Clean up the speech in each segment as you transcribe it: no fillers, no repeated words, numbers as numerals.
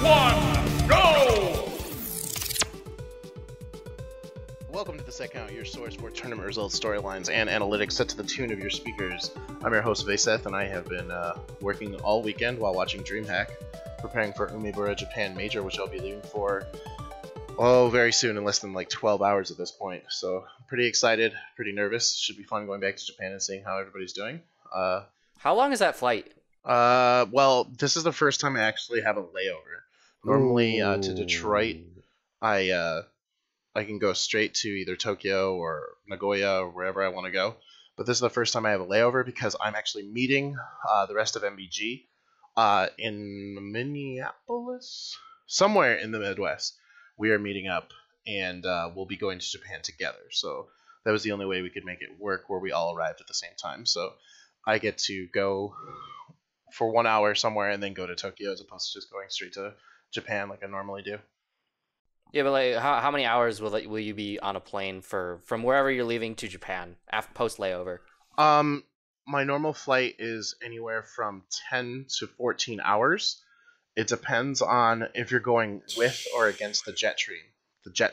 1, go! Welcome to the Set Count, your source for tournament results, storylines, and analytics set to the tune of your speakers. I'm your host, Vayseth, and I have been working all weekend while watching Dreamhack, preparing for Unrivaled Japan Major, which I'll be leaving for, very soon, in less than like 12 hours at this point. So, I'm pretty excited, pretty nervous. Should be fun going back to Japan and seeing how everybody's doing. How long is that flight? Well, this is the first time I actually have a layover. Normally, to Detroit, I can go straight to either Tokyo or Nagoya or wherever I want to go. But this is the first time I have a layover because I'm actually meeting the rest of MBG in Minneapolis, somewhere in the Midwest. We are meeting up, and we'll be going to Japan together. So that was the only way we could make it work, where we all arrived at the same time. So I get to go for 1 hour somewhere and then go to Tokyo, as opposed to just going straight to Japan like I normally do. Yeah, but like, how many hours will you be on a plane from wherever you're leaving to Japan post layover? My normal flight is anywhere from 10 to 14 hours. It depends on if you're going with or against the jet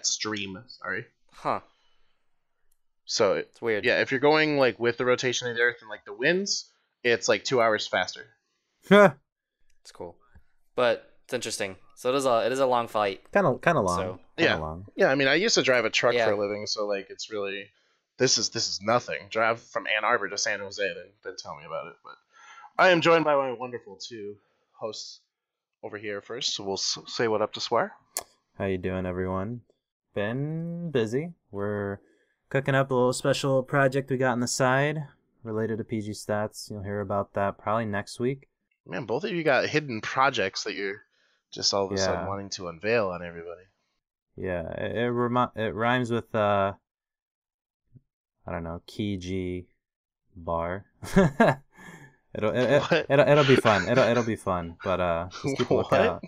stream. Sorry. Huh. So it's weird. Yeah, if you're going like with the rotation of the Earth and like the winds, it's like 2 hours faster. It's cool, but it's interesting. So it is a long flight. Kind of long. So, long. Yeah. I mean, I used to drive a truck for a living, so like it's really this is nothing. Drive from Ann Arbor to San Jose, then tell me about it. But I am joined by my wonderful two hosts over here first. So we'll say what up to Suar. How you doing, everyone? Been busy. We're cooking up a little special project we got on the side related to PG stats. You'll hear about that probably next week. Man, both of you got hidden projects that you're just all of a sudden wanting to unveil on everybody. Yeah, it rhymes with I don't know, Key G bar. it'll be fun. It'll be fun. But just keep a lookout.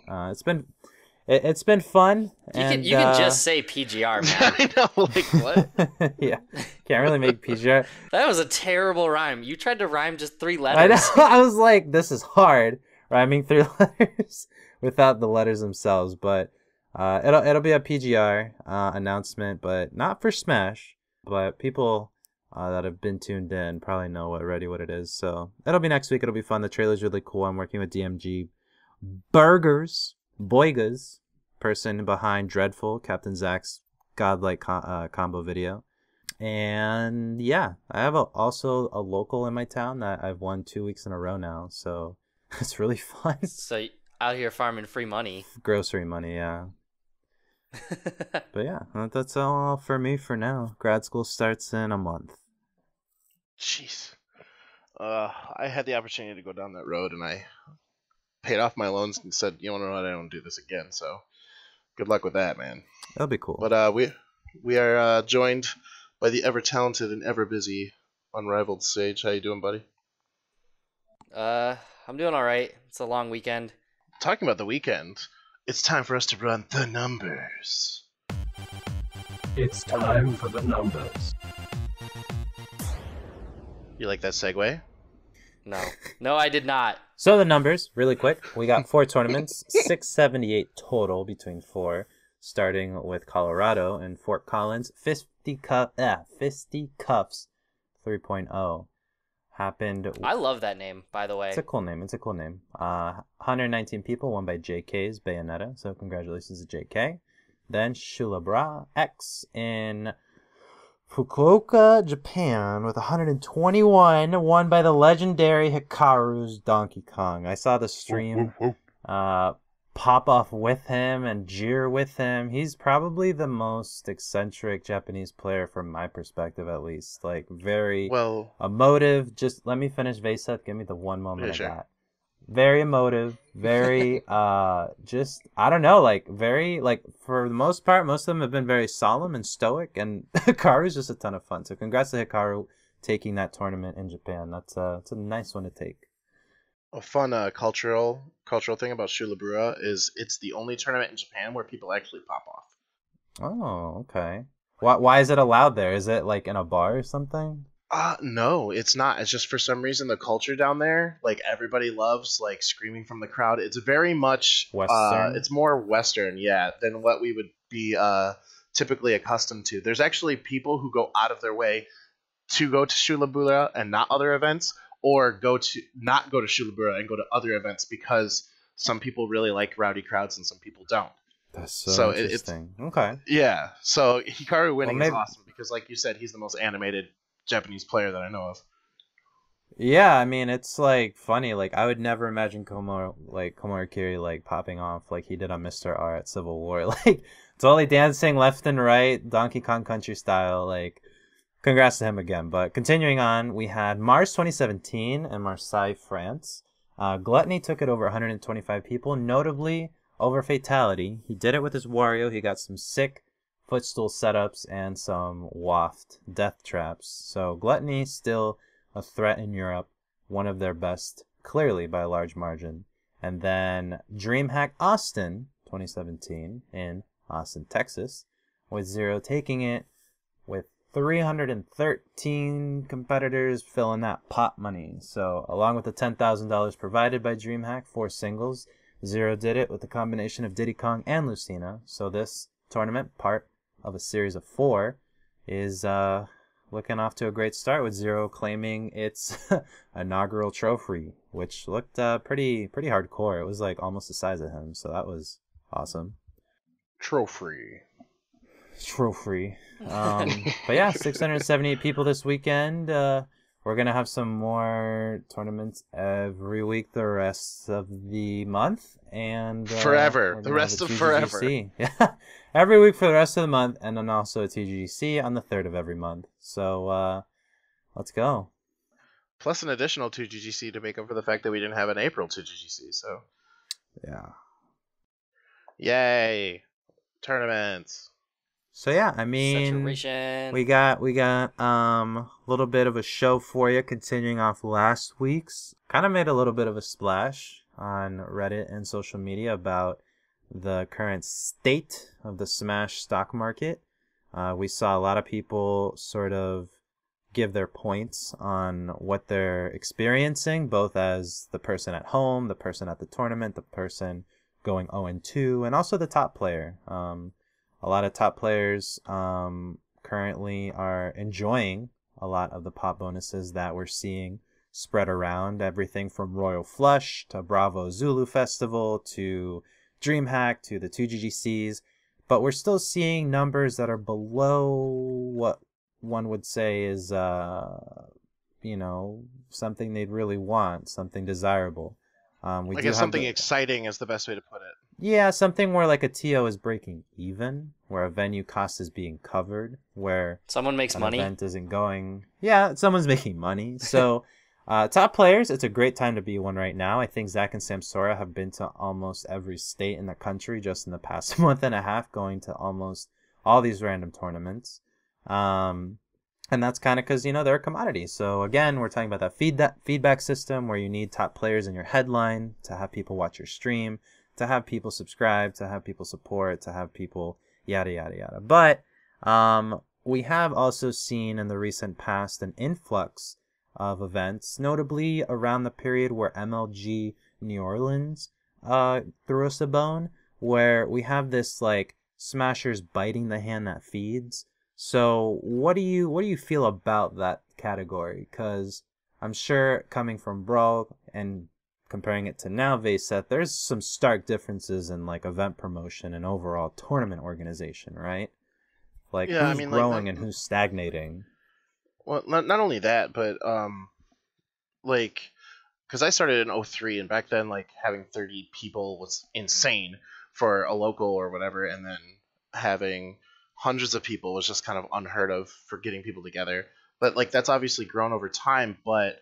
It's been fun. You can just say PGR, man. I know, like what? Yeah, can't really make PGR. That was a terrible rhyme. You tried to rhyme just 3 letters. I know. I was like, this is hard, rhyming 3 letters without the letters themselves. But it'll be a PGR announcement, but not for Smash. But people that have been tuned in probably know already what it is. So it'll be next week. It'll be fun. The trailer's really cool. I'm working with DMG Burgers. Boyga's person behind Dreadful, Captain Zach's godlike combo video. And yeah, I have also a local in my town that I've won 2 weeks in a row now, so it's really fun. So out here farming free money. Grocery money, yeah. But yeah, that's all for me for now. Grad school starts in a month. Jeez. I had the opportunity to go down that road, and I paid off my loans and said, you know what, I don't do this again. So good luck with that, man. That'll be cool. But we are joined by the ever talented and ever busy Unrivaled Sage. How you doing, buddy? I'm doing all right. It's a long weekend. Talking about the weekend, it's time for us to run the numbers. It's time for the numbers. You like that segue? No, I did not. So the numbers, really quick. We got 4 tournaments, 678 total between 4, starting with Colorado and Fort Collins. Fisty Cuffs 3.0 happened. I love that name, by the way. It's a cool name. 119 people, won by JK's Bayonetta. So congratulations to JK. Then Shulabra X in Fukuoka, Japan, with 121, won by the legendary Hikaru's Donkey Kong. I saw the stream pop off with him and jeer with him. He's probably the most eccentric Japanese player from my perspective, at least. Like, very emotive. Just let me finish, Vayseth. Give me the one moment I got. Very emotive, very just I don't know, like very like for the most part, most of them have been very solemn and stoic, and Hikaru's just a ton of fun. So congrats to Hikaru taking that tournament in Japan. It's a nice one to take. A fun cultural thing about Shulabura is it's the only tournament in Japan where people actually pop off. Oh, okay. Why is it allowed there? Is it like in a bar or something? No, it's not. It's just for some reason the culture down there, like everybody loves like screaming from the crowd. It's very much Western? it's more Western, yeah, than what we would be typically accustomed to. There's actually people who go out of their way to go to Shulabura and not other events, or not go to Shulabura and go to other events because some people really like rowdy crowds and some people don't. That's so interesting. Okay. Yeah, so Hikaru winning Well, is awesome because, like you said, he's the most animated Japanese player that I know of. Yeah, I mean, it's like funny. Like, I would never imagine Komori Kiri like popping off like he did on Mr. R at Civil War. Like, totally dancing left and right, Donkey Kong Country style. Like, congrats to him again. But continuing on, we had Mars 2017 in Marseille, France. Gluttony took it over 125 people, notably over Fatality. He did it with his Wario. He got some sick footstool setups and some waft death traps. So Gluttony still a threat in Europe, one of their best, clearly by a large margin. And then Dreamhack Austin 2017 in Austin, Texas, with Zero taking it with 313 competitors filling that pot money. So along with the $10,000 provided by Dreamhack for singles, Zero did it with a combination of Diddy Kong and Lucina. So this tournament, part of a series of 4, is looking off to a great start, with Zero claiming its inaugural trophy, which looked pretty hardcore. It was like almost the size of him, so that was awesome. Trophy. But yeah, 678 people this weekend. We're gonna have some more tournaments every week the rest of the month, and forever. The rest of forever. Yeah, every week for the rest of the month, and then also a TGGC on the 3rd of every month. So let's go. Plus an additional 2GGC to make up for the fact that we didn't have an April 2GGC. So yeah, yay, tournaments. So yeah, I mean, we got a little bit of a show for you, continuing off last week's. Kind of made a little bit of a splash on Reddit and social media about the current state of the Smash stock market. We saw a lot of people sort of give their points on what they're experiencing, both as the person at home, the person at the tournament, the person going 0-2, and also the top player. A lot of top players currently are enjoying a lot of the pop bonuses that we're seeing spread around. Everything from Royal Flush to Bravo Zulu Festival to Dreamhack to the 2GGCs. But we're still seeing numbers that are below what one would say is, something they'd really want, something desirable. I guess something exciting is the best way to put it. Yeah, something where like a TO is breaking even, where a venue cost is being covered, where someone makes money. Event isn't going. Yeah, someone's making money. So, top players, it's a great time to be one right now. I think Zach and Samsora have been to almost every state in the country just in the past month and a half, going to almost all these random tournaments. And that's kind of because, they're a commodity. So again, we're talking about that feedback system where you need top players in your headline to have people watch your stream, to have people subscribe, to have people support, to have people yada, yada, yada. But we have also seen in the recent past an influx of events, notably around the period where MLG New Orleans threw us a bone, where we have this like smashers biting the hand that feeds. So what do you feel about that category? Because I'm sure coming from Bro and comparing it to now Vayseth, there's some stark differences in like event promotion and overall tournament organization, right? Like who's growing and who's stagnating? Well, not only that, but because I started in 03, and back then like having 30 people was insane for a local or whatever, and then having hundreds of people was just kind of unheard of for getting people together. But like that's obviously grown over time, but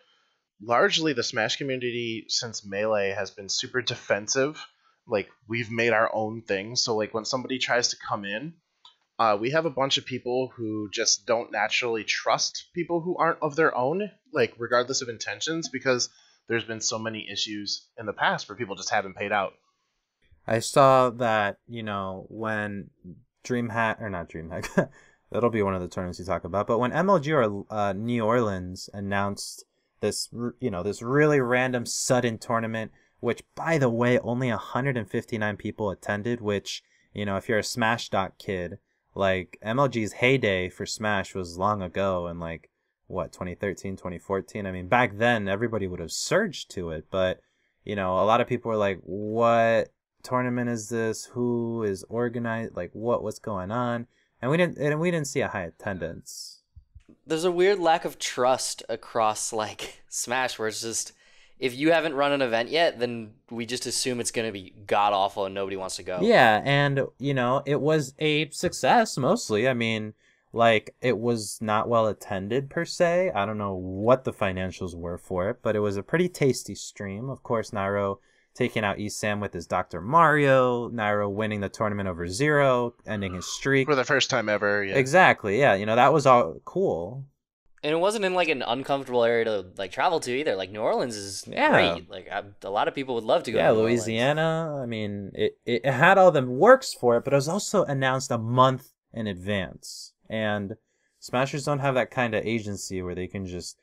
largely the Smash community since Melee has been super defensive. Like we've made our own thing. So like when somebody tries to come in, we have a bunch of people who just don't naturally trust people who aren't of their own, like regardless of intentions, because there's been so many issues in the past where people just haven't paid out. I saw that, when Dreamhack, or not Dreamhack, That'll be one of the tournaments you talk about. But when MLG or New Orleans announced this, this really random sudden tournament, which, by the way, only 159 people attended, which, if you're a Smash kid, like, MLG's heyday for Smash was long ago in, 2013, 2014? I mean, back then, everybody would have surged to it, but, a lot of people were like, what tournament is this? Who is organized? Like, what's going on? And we didn't see a high attendance. There's a weird lack of trust across Smash, where it's just, if you haven't run an event yet, then we just assume it's going to be god awful and nobody wants to go. Yeah, and it was a success mostly. I mean, it was not well attended per se. I don't know what the financials were for it, but it was a pretty tasty stream. Of course, Nairo taking out ESAM with his Dr. Mario, Nairo winning the tournament over Zero, ending his streak. For the first time ever, yeah. Exactly, yeah. That was all cool. And it wasn't in an uncomfortable area to travel to either. New Orleans is great. A lot of people would love to go. Yeah, to Louisiana. I mean, it had all the works for it, but it was also announced a month in advance. And Smashers don't have that kind of agency where they can just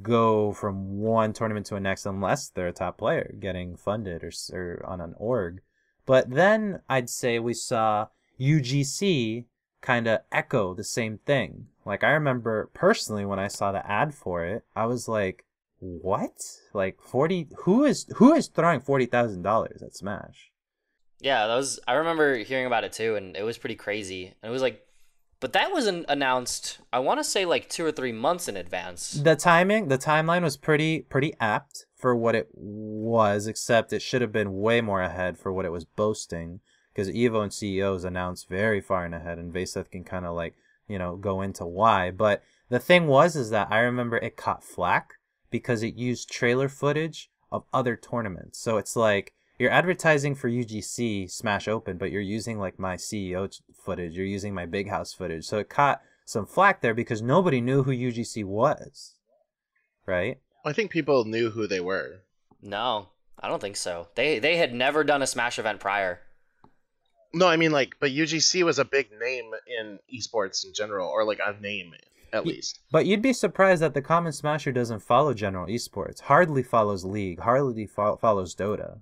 go from one tournament to the next unless they're a top player getting funded or on an org. But then I'd say we saw UGC kind of echo the same thing. I remember personally when I saw the ad for it, I was like, what? 40, who is throwing $40,000 at Smash? Yeah, I remember hearing about it too, and it was pretty crazy. And it was but that was announced, I want to say 2 or 3 months in advance. The timeline was pretty apt for what it was, except it should have been way more ahead for what it was boasting, because Evo and CEOs announced very far in ahead, and Vayseth can kind of go into why. But the thing is that I remember it caught flack because it used trailer footage of other tournaments. So it's you're advertising for UGC Smash Open, but you're using my CEO footage, you're using my Big House footage. So it caught some flack there because nobody knew who UGC was, right? I think people knew who they were. No, I don't think so. They had never done a Smash event prior. No, I mean but UGC was a big name in esports in general, or a name at least. But you'd be surprised that the common Smasher doesn't follow general esports, hardly follows League, hardly follows Dota.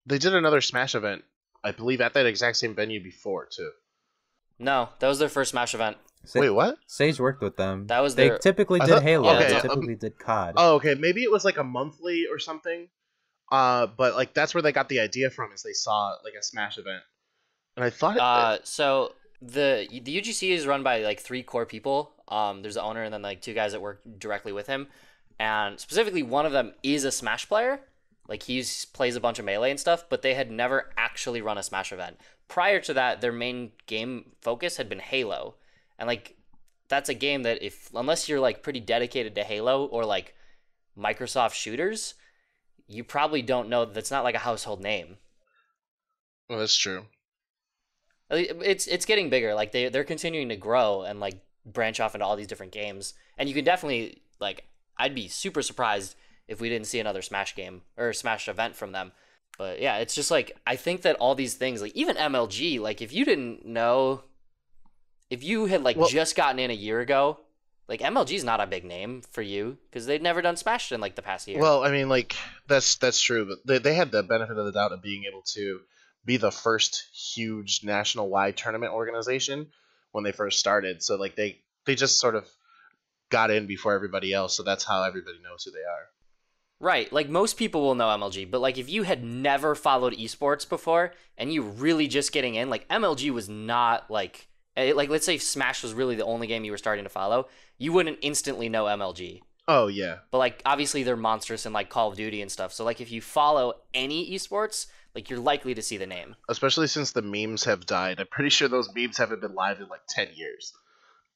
They did another Smash event, I believe, at that exact same venue before, too. No, that was their first Smash event. Wait, what? Sage worked with them. That was They typically did Halo. Okay, they typically did COD. Oh, okay. Maybe it was a monthly or something. But that's where they got the idea from, is they saw a Smash event. And I thought so the UGC is run by 3 core people. There's the owner and then 2 guys that work directly with him. And specifically one of them is a Smash player. He plays a bunch of Melee and stuff, but they had never actually run a Smash event. Prior to that, their main game focus had been Halo. And, that's a game that unless you're, pretty dedicated to Halo or, Microsoft shooters, you probably don't know. That's not, a household name. Well, that's true. It's getting bigger. They're continuing to grow and, branch off into all these different games. And you can definitely, I'd be super surprised if we didn't see another Smash game or Smash event from them. But yeah, it's just I think that all these things, even MLG, if you didn't know, if you had just gotten in a year ago, MLG's not a big name for you because they'd never done Smash in the past year. Well, I mean, that's true, but they had the benefit of the doubt of being able to be the first huge national-wide tournament organization when they first started. So they just sort of got in before everybody else, so that's how everybody knows who they are. Right, most people will know MLG, but if you had never followed esports before and you really just getting in, MLG was not let's say Smash was really the only game you were starting to follow, you wouldn't instantly know MLG. Oh yeah. But obviously they're monstrous in Call of Duty and stuff. So if you follow any esports, you're likely to see the name. Especially since the memes have died. I'm pretty sure those memes haven't been live in 10 years.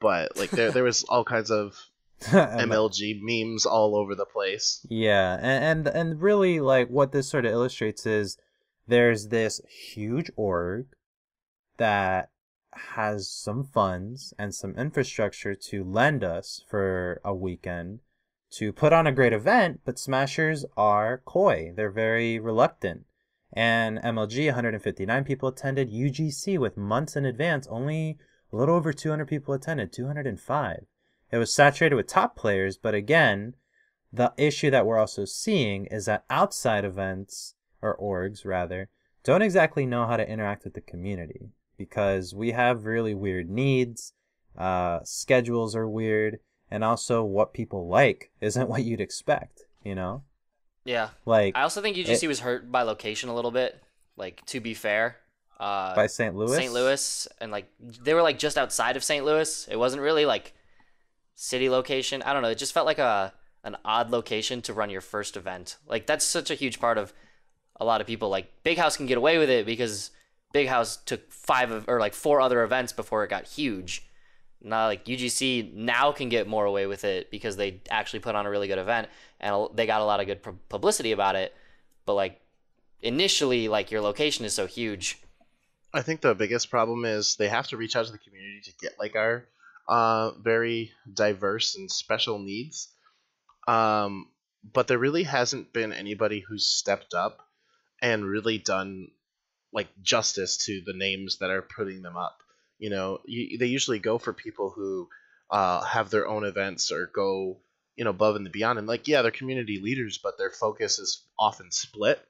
But there was all kinds of MLG memes all over the place. Yeah, and really what this sort of illustrates is there's this huge org that has some funds and some infrastructure to lend us for a weekend to put on a great event, but Smashers are coy. They're very reluctant. And MLG, 159 people attended. UGC, with months in advance, only a little over 200 people attended, 205. It was saturated with top players, but again, the issue that we're also seeing is that outside events, or orgs rather, don't exactly know how to interact with the community because we have really weird needs, schedules are weird, and also what people like isn't what you'd expect, you know? Yeah. Like, I also think UGC was hurt by location a little bit. Like, to be fair, by St. Louis? St. Louis, and like they were like just outside of St. Louis. It wasn't really like city location. I don't know. It just felt like an odd location to run your first event. Like that's such a huge part of a lot of people. Like Big House can get away with it because Big House took 4 other events before it got huge. Not like UGC now can get more away with it because they actually put on a really good event and they got a lot of good publicity about it. But like initially, like your location is so huge. I think the biggest problem is they have to reach out to the community to get like our very diverse and special needs. But there really hasn't been anybody who's stepped up and really done like justice to the names that are putting them up. You know, they usually go for people who have their own events or go, you know, above and beyond. And like, yeah, they're community leaders, but their focus is often split.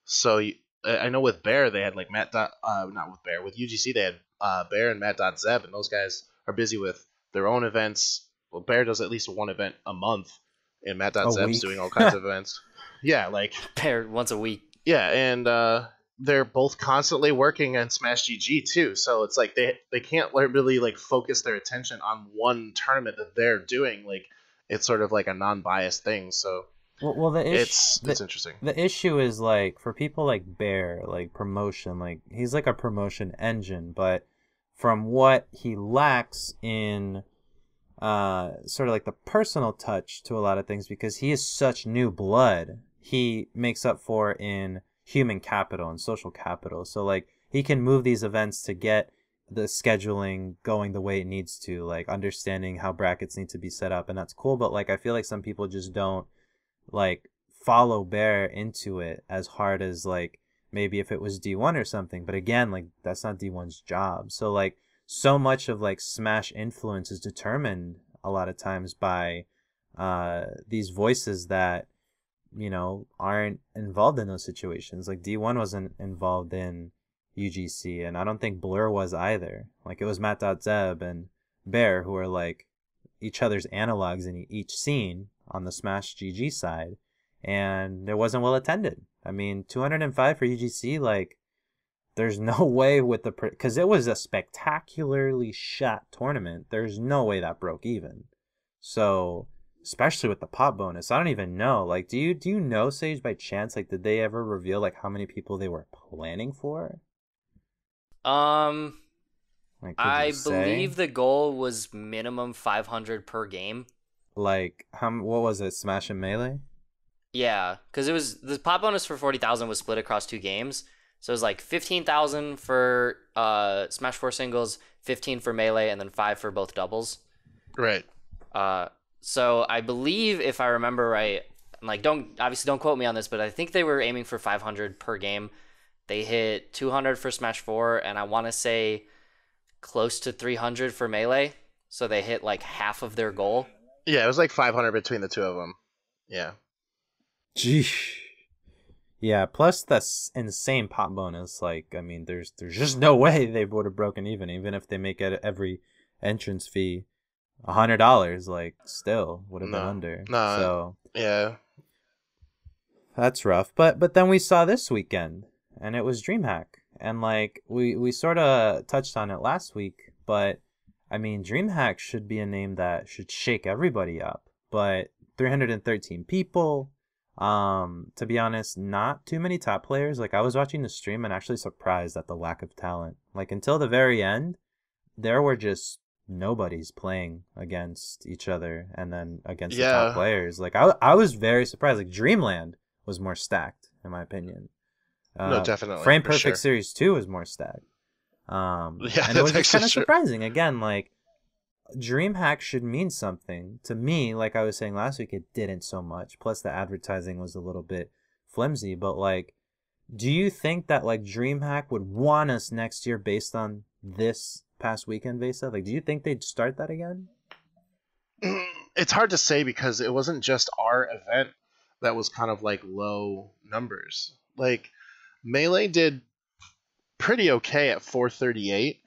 So I know with Bear, they had like with UGC, they had Bear and Matt.Zeb, and those guys are busy with their own events. Well, Bear does at least one event a month, and Matt.Zeb's doing all kinds of events. Yeah, like Bear once a week. Yeah, and they're both constantly working on Smash GG too, so it's like they can't really like focus their attention on one tournament that they're doing. Like it's sort of like a non-biased thing. So well it's interesting. The issue is like for people like Bear, like promotion, like he's like a promotion engine, but from what he lacks in sort of like the personal touch to a lot of things, because he is such new blood, he makes up for in human capital and social capital. So like he can move these events to get the scheduling going the way it needs to, like understanding how brackets need to be set up, and that's cool. But like I feel like some people just don't like follow Bear into it as hard as like maybe if it was D1 or something. But again, like that's not D1's job. So like so much of like Smash influence is determined a lot of times by these voices that, you know, aren't involved in those situations. Like D1 wasn't involved in UGC, and I don't think Blur was either. Like it was Matt.Zeb and Bear who are like each other's analogs in each scene on the Smash GG side, and it wasn't well attended. I mean, 205 for UGC, like there's no way with the because it was a spectacularly shot tournament. There's no way that broke even. So especially with the pop bonus, I don't even know. Like, do you know, Sage, by chance? Like, did they ever reveal like how many people they were planning for? Like, I believe the goal was minimum 500 per game. Like, what was it? Smash and Melee? Yeah, because it was the pop bonus for 40,000 was split across 2 games, so it was like 15,000 for Smash 4 singles, 15 for Melee, and then 5 for both doubles. Right. So I believe, if I remember right, like don't quote me on this, but I think they were aiming for 500 per game. They hit 200 for Smash 4, and I want to say close to 300 for Melee. So they hit like half of their goal. Yeah, it was like 500 between the two of them. Yeah. Gee. Yeah, plus that's insane pop bonus. Like, I mean, there's just no way they would have broken even if they make it every entrance fee $100, like still would have been under. No. So yeah, that's rough. But then we saw this weekend, and it was Dreamhack, and like we sort of touched on it last week. But I mean, Dreamhack should be a name that should shake everybody up. But 313 people. To be honest, not too many top players. Like I was watching the stream and actually surprised at the lack of talent. Like until the very end, there were just nobody's playing against each other and then against the top players. Like I was very surprised. Like Dreamland was more stacked in my opinion. No, definitely. Frame Perfect Series 2 was more stacked. And it was just kind of surprising. Again, like Dreamhack should mean something to me. Like I was saying last week, it didn't so much. Plus the advertising was a little bit flimsy. But like, do you think that like Dreamhack would want us next year based on this past weekend, Vayseth? Like, do you think they'd start that again? It's hard to say because it wasn't just our event that was kind of like low numbers. Like Melee did pretty okay at 438.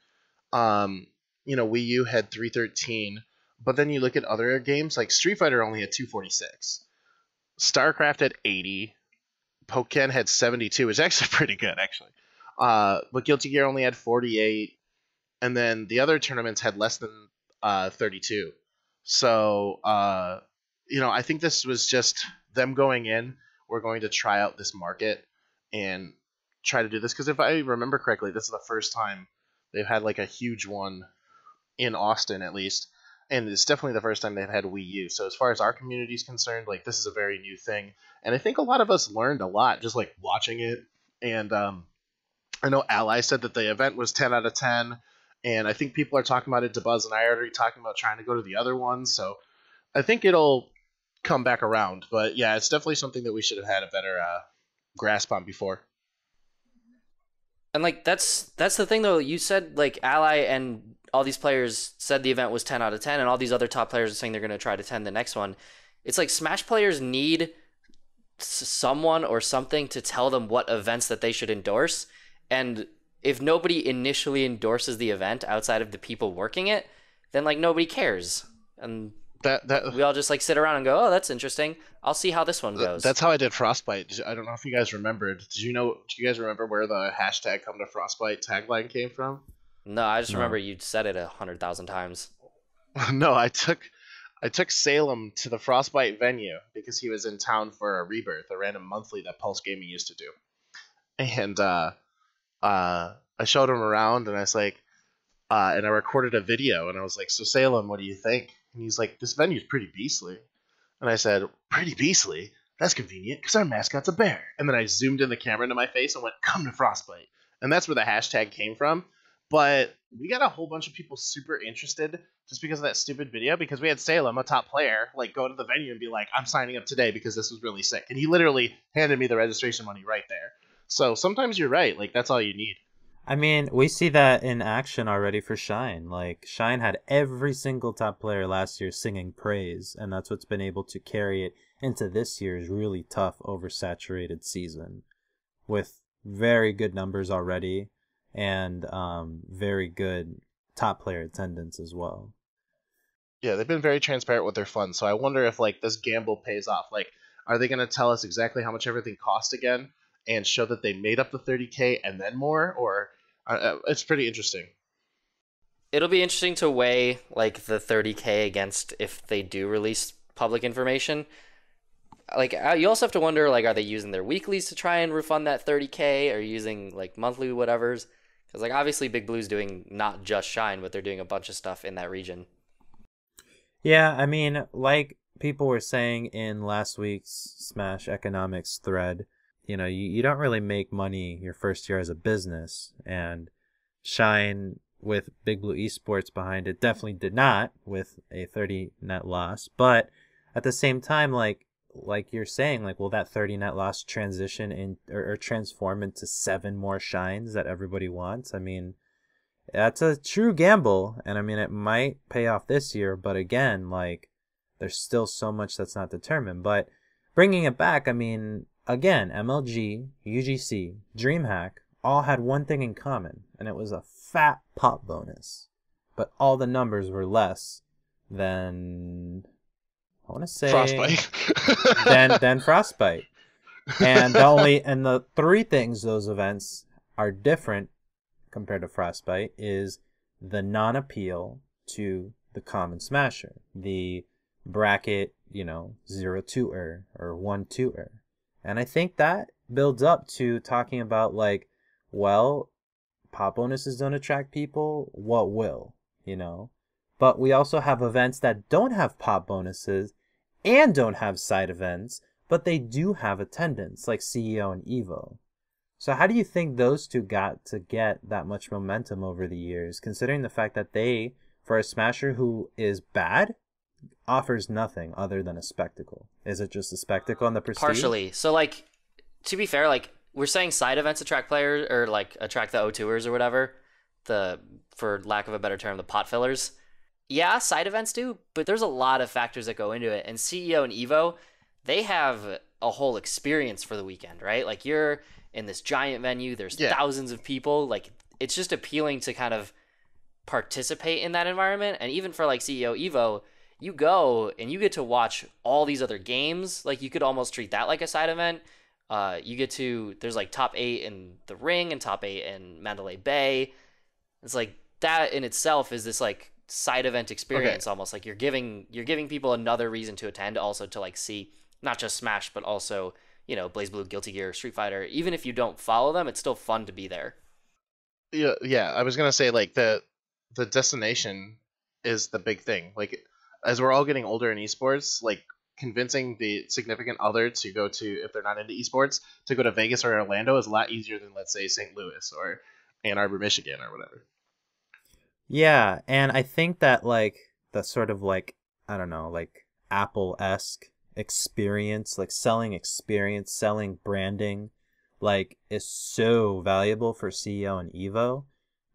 Wii U had 313, but then you look at other games like Street Fighter only had 246, StarCraft had 80, Pokken had 72, which is actually pretty good actually. But Guilty Gear only had 48, and then the other tournaments had less than 32. So I think this was just them going in. We're going to try out this market and try to do this because if I remember correctly, this is the first time they've had like a huge one in Austin at least, and it's definitely the first time they've had Wii U. So as far as our community is concerned, like this is a very new thing, and I think a lot of us learned a lot just like watching it. And I know Ally said that the event was 10 out of 10, and I think people are talking about it. DeBuzz and I are already talking about trying to go to the other ones, so I think it'll come back around. But yeah, it's definitely something that we should have had a better grasp on before. And like that's the thing though. You said like Ally and all these players said the event was 10 out of 10, and all these other top players are saying they're going to try to 10 the next one. It's like Smash players need someone or something to tell them what events that they should endorse. And if nobody initially endorses the event outside of the people working it, then like nobody cares. And that we all just like sit around and go, oh, that's interesting. I'll see how this one goes. That's how I did Frostbite. I don't know if you guys remembered. Do you guys remember where the hashtag come to Frostbite tagline came from? No, I just remember you said it 100,000 times. No, I took Salem to the Frostbite venue because he was in town for a Rebirth, a random monthly that Pulse Gaming used to do. And I showed him around, and I was like, and I recorded a video, and I was like, so Salem, what do you think? And he's like, this venue's pretty beastly. And I said, pretty beastly? That's convenient, because our mascot's a bear. And then I zoomed in the camera into my face and went, come to Frostbite. And that's where the hashtag came from. But we got a whole bunch of people super interested just because of that stupid video, because we had Salem, a top player, like go to the venue and be like, I'm signing up today because this was really sick. And he literally handed me the registration money right there. So sometimes you're right. Like, that's all you need. I mean, we see that in action already for Shine. Like, Shine had every single top player last year singing praise, and that's what's been able to carry it into this year's really tough, oversaturated season with very good numbers already and very good top player attendance as well. Yeah, they've been very transparent with their funds, so I wonder if, like, this gamble pays off. Like, are they going to tell us exactly how much everything cost again and show that they made up the 30K and then more? Or it's pretty interesting. It'll be interesting to weigh like the 30K against if they do release public information. Like, you also have to wonder, like, are they using their weeklies to try and refund that 30K, or using like monthly whatevers? Because like obviously Big Blue's doing not just Shine, but they're doing a bunch of stuff in that region. Yeah, I mean, like people were saying in last week's Smash Economics thread, you don't really make money your first year as a business, and Shine with Big Blue eSports behind it definitely did not, with a 30 net loss. But at the same time, like you're saying, like, will that 30 net loss transition in or transform into 7 more Shines that everybody wants? I mean, that's a true gamble, and I mean, it might pay off this year, but again, like, there's still so much that's not determined. But bringing it back, I mean, again, MLG, UGC, Dreamhack all had one thing in common, and it was a fat pop bonus. But all the numbers were less than, I want to say, Frostbite. than Frostbite. And the 3 things those events are different compared to Frostbite is the non-appeal to the common smasher, the bracket, 0-2er or 1-2er. And I think that builds up to talking about, like, well, pop bonuses don't attract people, what will, But we also have events that don't have pop bonuses and don't have side events, but they do have attendance, like CEO and Evo. So how do you think those two got to get that much momentum over the years, considering the fact that they, for a smasher who is bad, offers nothing other than a spectacle? Is it just a spectacle and the prestige? Partially. So, like, to be fair, like, we're saying side events attract players, or like attract the O2ers or whatever. for lack of a better term, the pot fillers. Yeah, side events do, but there's a lot of factors that go into it. And CEO and Evo, they have a whole experience for the weekend, right? Like you're in this giant venue, there's thousands of people. Like it's just appealing to kind of participate in that environment. And even for like CEO Evo, you go and you get to watch all these other games. Like you could almost treat that like a side event. There's like top 8 in the Ring and top 8 in Mandalay Bay. It's like that in itself is this like side event experience. Almost like you're giving people another reason to attend, also to like see not just Smash but also, you know, BlazBlue, Guilty Gear, Street Fighter. Even if you don't follow them, it's still fun to be there. Yeah, I was gonna say like the destination is the big thing. Like as we're all getting older in esports, like convincing the significant other to go to, if they're not into esports, to go to Vegas or Orlando is a lot easier than, let's say, St. Louis or Ann Arbor, Michigan or whatever. Yeah, and I think that like the sort of like, I don't know, like Apple-esque experience, like selling branding, like is so valuable for CEO and Evo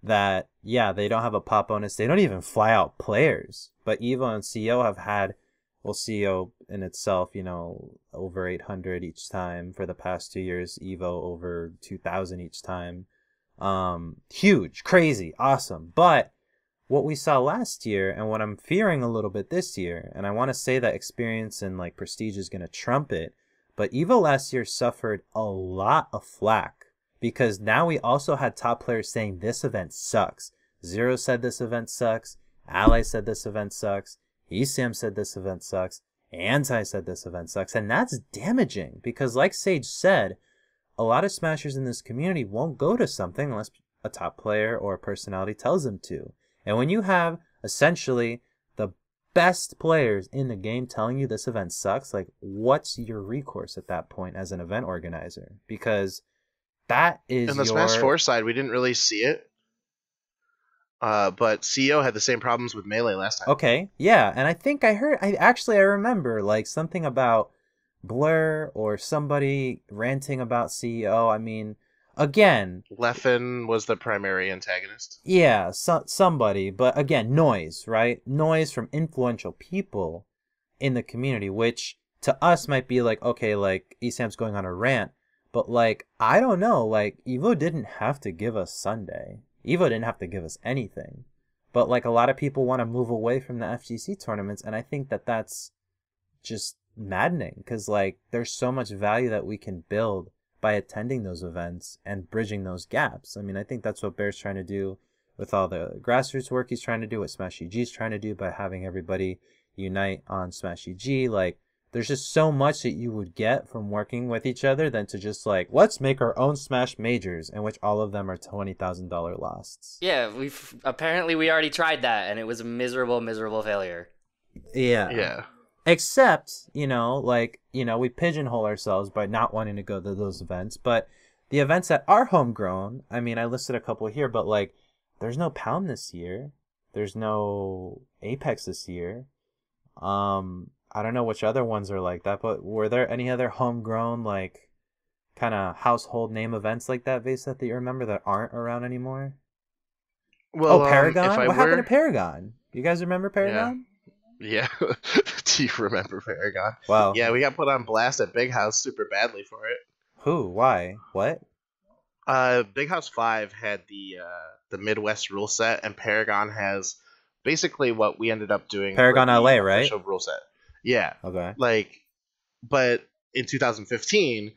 that, yeah, they don't have a pop bonus. They don't even fly out players. But Evo and CEO have had, well, CEO in itself, you know, over 800 each time for the past 2 years. Evo over 2,000 each time. Huge, crazy, awesome. But what we saw last year and what I'm fearing a little bit this year, and I want to say that experience and like prestige is going to trump it, but Evo last year suffered a lot of flack because now we also had top players saying this event sucks. Zero said this event sucks. Ally said this event sucks. eSam said this event sucks. Anti said this event sucks. And that's damaging because like Sage said, a lot of smashers in this community won't go to something unless a top player or a personality tells them to. And when you have essentially the best players in the game telling you this event sucks, like what's your recourse at that point as an event organizer? Because that is in the Smash 4 side, we didn't really see it. But CEO had the same problems with Melee last time. Okay, yeah, and I think I remember like something about Blur or somebody ranting about CEO. I mean, again, Leffen was the primary antagonist. Yeah, somebody, but again, noise, right? Noise from influential people in the community, which to us might be like, okay, like eSam's going on a rant, but like, I don't know, like Evo didn't have to give us Sunday. Evo didn't have to give us anything. But like a lot of people want to move away from the FGC tournaments, and I think that that's just maddening because like there's so much value that we can build by attending those events and bridging those gaps. I mean, I think that's what Bear's trying to do with all the grassroots work he's trying to do, what Smash EG's trying to do by having everybody unite on Smash EG. Like, there's just so much that you would get from working with each other than to just like, let's make our own Smash majors, in which all of them are $20,000 losts. Yeah, we already tried that, and it was a miserable failure. Yeah. Except, you know, like, you know, we pigeonhole ourselves by not wanting to go to those events. But the events that are homegrown, I mean, I listed a couple here, but like, there's no Pound this year. There's no Apex this year. I don't know which other ones are like that, but were there any other homegrown, like, kind of household name events like that, Vayseth, that you remember that aren't around anymore? Well, Paragon? What happened to Paragon? You guys remember Paragon? Yeah. Do you remember Paragon? Wow. Yeah, we got put on blast at Big House super badly for it. Who? Why? What? Big House 5 had the Midwest rule set, and Paragon has basically what we ended up doing. Paragon LA, right? Rule set. Yeah. Okay. Like, but in 2015,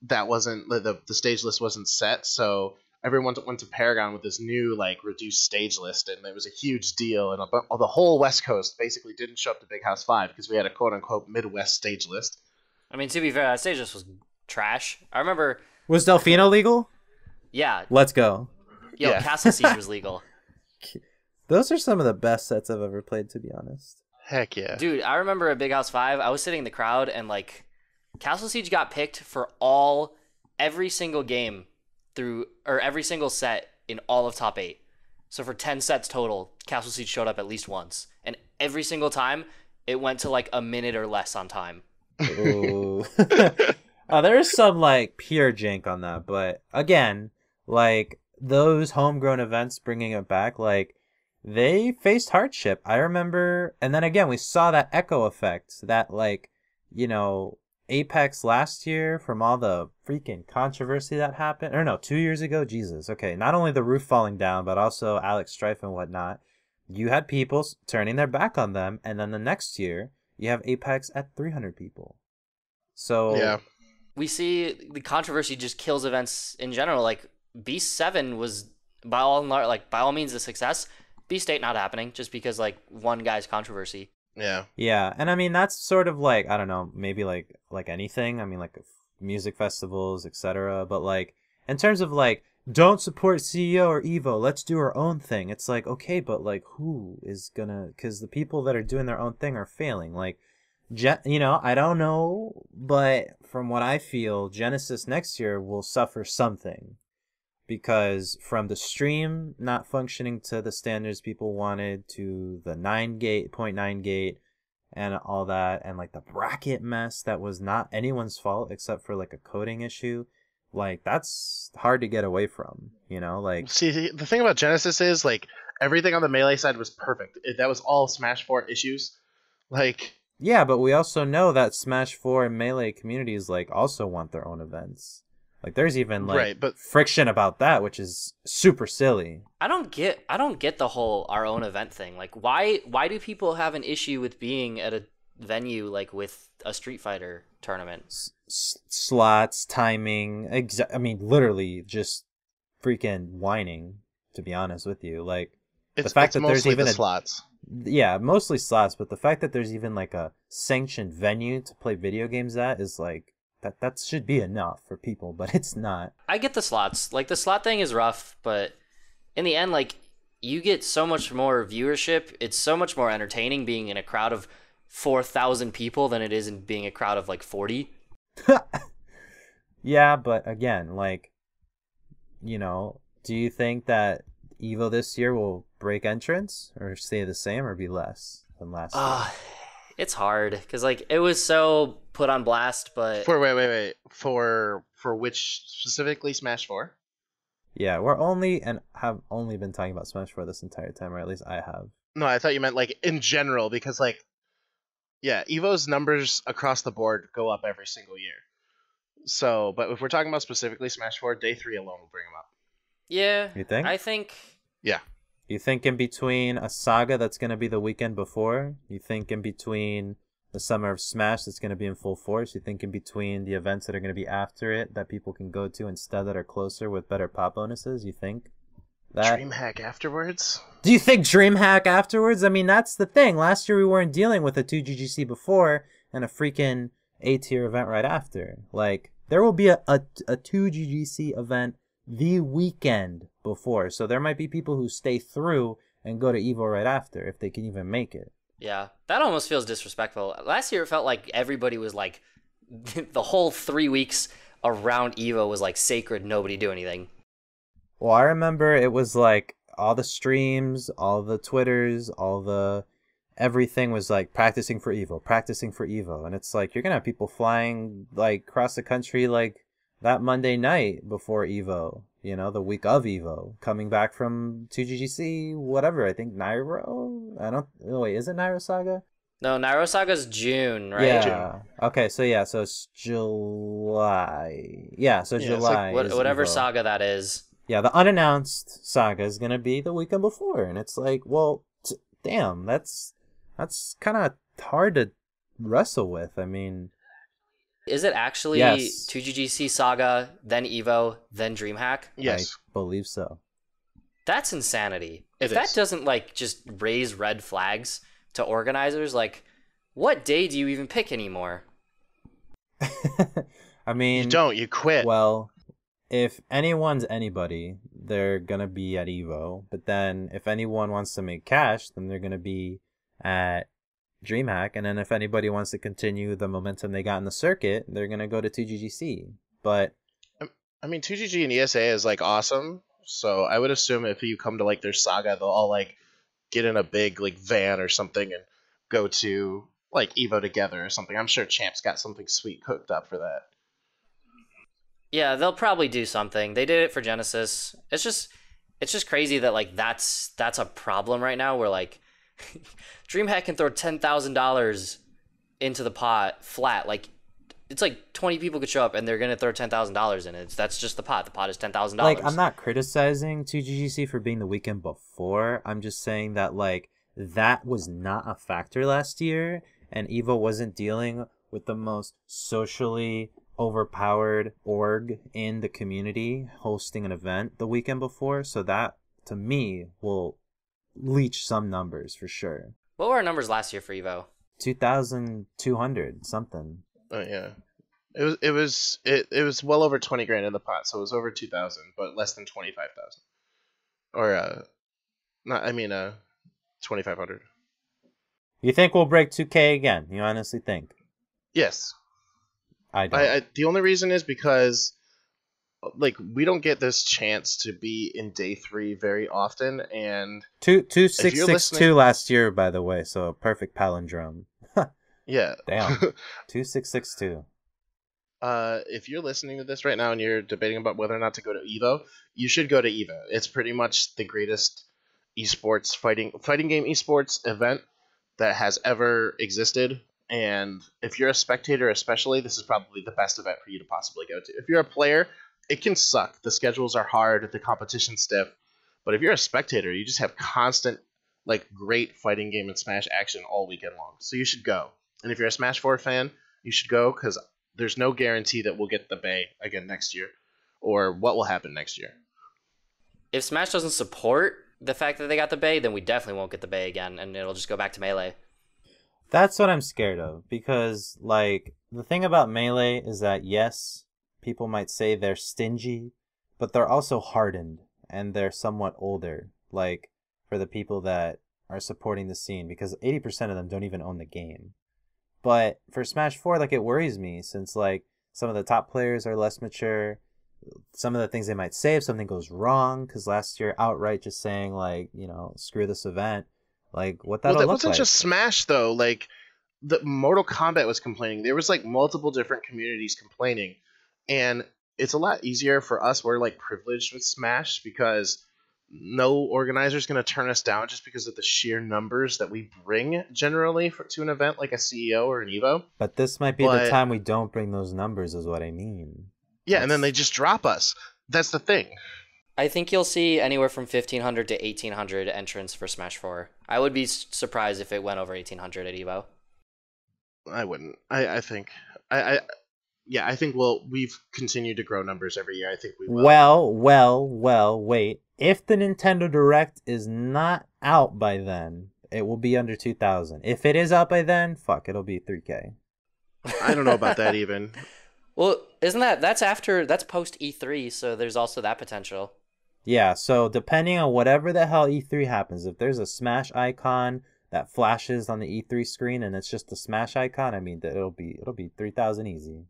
that wasn't the stage list wasn't set, so everyone went to Paragon with this new like reduced stage list, and it was a huge deal. And the whole West Coast basically didn't show up to Big House 5 because we had a quote unquote Midwest stage list. I mean, to be fair, that stage list was trash. I remember. Was Delfino legal? Yeah. Let's go. Yo, yeah. Castle Siege was legal. Those are some of the best sets I've ever played, to be honest. Heck yeah. Dude, I remember at Big House 5, I was sitting in the crowd, and like Castle Siege got picked for every single game every single set in all of top 8. So for 10 sets total, Castle Siege showed up at least once. And every single time, it went to like a minute or less on time. Ooh. There is some like pure jank on that, but again, like those homegrown events bringing it back, like, they faced hardship. I remember, and then again, we saw that echo effect, that, like, Apex last year from all the freaking controversy that happened. Or no, 2 years ago, Jesus. Okay, not only the roof falling down, but also Alex Strife and whatnot. You had people turning their back on them, and then the next year, you have Apex at 300 people. So Yeah. We see the controversy just kills events in general. Like Beast 7 was by all means a success. Beast 8 not happening just because like one guy's controversy. Yeah. Yeah, and I mean that's sort of like, I don't know, maybe like anything. I mean like music festivals, etc. But like in terms of like don't support CEO or Evo, let's do our own thing. It's like, okay, but like who is gonna? Because the people that are doing their own thing are failing. Like, I don't know, but from what I feel, Genesis next year will suffer something. Because from the stream not functioning to the standards people wanted, to the 0.9 gate and all that, and like the bracket mess that was not anyone's fault except for like a coding issue, like that's hard to get away from, like. See, the thing about Genesis is like everything on the Melee side was perfect. That was all Smash 4 issues. Like, yeah, but we also know that Smash 4 and Melee communities like also want their own events. Like there's even like friction about that, which is super silly. I don't get the whole our own event thing. Like why do people have an issue with being at a venue like with a Street Fighter tournament? Slots, timing, I mean literally just freaking whining, to be honest with you. Like the fact that there's even slots. Yeah, mostly slots, but the fact that there's even like a sanctioned venue to play video games at is like that should be enough for people, but it's not. I get the slots. Like the slot thing is rough, but in the end, like you get so much more viewership. It's so much more entertaining being in a crowd of 4,000 people than it is in being a crowd of like 40. Yeah, but again, like, do you think that Evo this year will break entrance or stay the same or be less than last year? It's hard because like it was so put on blast, but wait for which specifically Smash 4? Yeah, have only been talking about Smash 4 this entire time, or at least I have. No, I thought you meant like in general, because like, yeah, Evo's numbers across the board go up every single year. So, but if we're talking about specifically Smash 4, Day 3 alone will bring them up. Yeah, you think? I think. Yeah. You think in between a saga that's going to be the weekend before? You think in between the Summer of Smash that's going to be in full force? You think in between the events that are going to be after it that people can go to instead that are closer with better pop bonuses? You think that? Dreamhack afterwards? Do you think Dreamhack afterwards? I mean, that's the thing. Last year we weren't dealing with a 2GGC before and a freaking A-tier event right after. Like, there will be a 2GGC event the weekend before, so there might be people who stay through and go to Evo right after if they can even make it. Yeah, that almost feels disrespectful. Last year it felt like everybody was like the whole 3 weeks around Evo was like sacred, nobody do anything. Well, I remember it was like all the streams, all the Twitters, everything was like practicing for Evo, and it's like you're gonna have people flying like across the country like that Monday night before Evo, the week of Evo, coming back from 2GGC, whatever. I think Nairo? Wait, is it Nairo Saga? No, Nairo Saga's June, right? Yeah. June. Okay, so it's July. Yeah, so July. Like whatever Evo. saga that is. Yeah, the unannounced saga is going to be the weekend before. And it's like, well, damn, that's kind of hard to wrestle with. I mean... Is it actually 2GGC Saga, then Evo, then Dreamhack? Yes. I believe so. That's insanity. If that doesn't like just raise red flags to organizers, like what day do you even pick anymore? I mean... You quit. Well, if anyone's anybody, they're going to be at Evo. But then if anyone wants to make cash, then they're going to be at Dreamhack, and then if anybody wants to continue the momentum they got in the circuit, they're gonna go to 2GGC. But I mean, 2GG and ESA is like awesome, so I would assume if you come to like their saga, they'll all like get in a big like van or something and go to like Evo together or something. I'm sure Champ's got something sweet cooked up for that. Yeah, they'll probably do something. They did it for Genesis. It's just crazy that like that's a problem right now. Where like DreamHack can throw $10,000 into the pot flat. Like it's like 20 people could show up and they're gonna throw $10,000 in it. That's just the pot. The pot is $10,000. Like, I'm not criticizing 2GGC for being the weekend before. I'm just saying that, like, that was not a factor last year, and EVO wasn't dealing with the most socially overpowered org in the community hosting an event the weekend before. So that, to me, will leach some numbers for sure. What were our numbers last year for Evo? 2,200 something. Oh yeah, it was well over 20 grand in the pot, so it was over 2,000, but less than 25,000, or not. I mean 2,500. You think we'll break 2K again? You honestly think? Yes, I don't. the only reason is because like we don't get this chance to be in day 3 very often, and 2662 last year, by the way, so a perfect palindrome. yeah, Damn. 2662. If you're listening to this right now and you're debating about whether or not to go to Evo, you should go to Evo. It's pretty much the greatest esports fighting game esports event that has ever existed. And if you're a spectator especially, this is probably the best event for you to possibly go to. If you're a player, it can suck. The schedules are hard, the competition's stiff. But if you're a spectator, you just have constant, like, great fighting game and Smash action all weekend long. So you should go. And if you're a Smash 4 fan, you should go, because there's no guarantee that we'll get the Bay again next year, or what will happen next year. If Smash doesn't support the fact that they got the Bay, then we definitely won't get the Bay again, and it'll just go back to Melee. That's what I'm scared of, because, like, the thing about Melee is that, yes, people might say they're stingy, but they're also hardened, and they're somewhat older, like, for the people that are supporting the scene, because 80% of them don't even own the game. But for Smash 4, like, it worries me, since, like, some of the top players are less mature, some of the things they might say if something goes wrong, because last year, outright just saying, like, you know, screw this event, like, what that'll Well, that look wasn't like. just Smash, though. Like, the Mortal Kombat was complaining. There was, like, multiple different communities complaining. And it's a lot easier for us. We're, like, privileged with Smash, because no organizer's going to turn us down just because of the sheer numbers that we bring generally to an event like a CEO or an Evo. But this might be the time we don't bring those numbers, is what I mean. Yeah, and then they just drop us. That's the thing. I think you'll see anywhere from 1,500 to 1,800 entrants for Smash 4. I would be surprised if it went over 1,800 at Evo. I wouldn't. I think we've continued to grow numbers every year. I think we will. Well, wait. If the Nintendo Direct is not out by then, it will be under 2,000. If it is out by then, fuck, it'll be 3K. I don't know about that even. Well, that's post E3, so there's also that potential. Yeah, so depending on whatever the hell E3 happens, if there's a Smash icon that flashes on the E3 screen and it's just a Smash icon, I mean, it'll be 3,000 easy.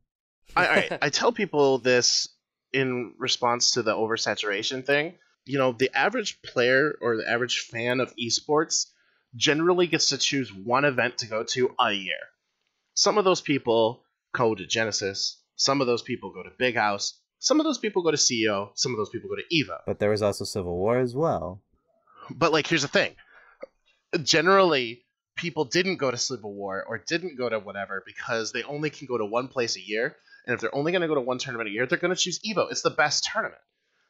I tell people this in response to the oversaturation thing. You know, the average player or the average fan of esports generally gets to choose one event to go to a year. Some of those people go to Genesis. Some of those people go to Big House. Some of those people go to CEO. Some of those people go to EVO. But there was also Civil War as well. But, like, here's the thing. Generally, people didn't go to Civil War or didn't go to whatever because they only can go to one place a year. And if they're only going to go to one tournament a year, they're going to choose EVO. It's the best tournament.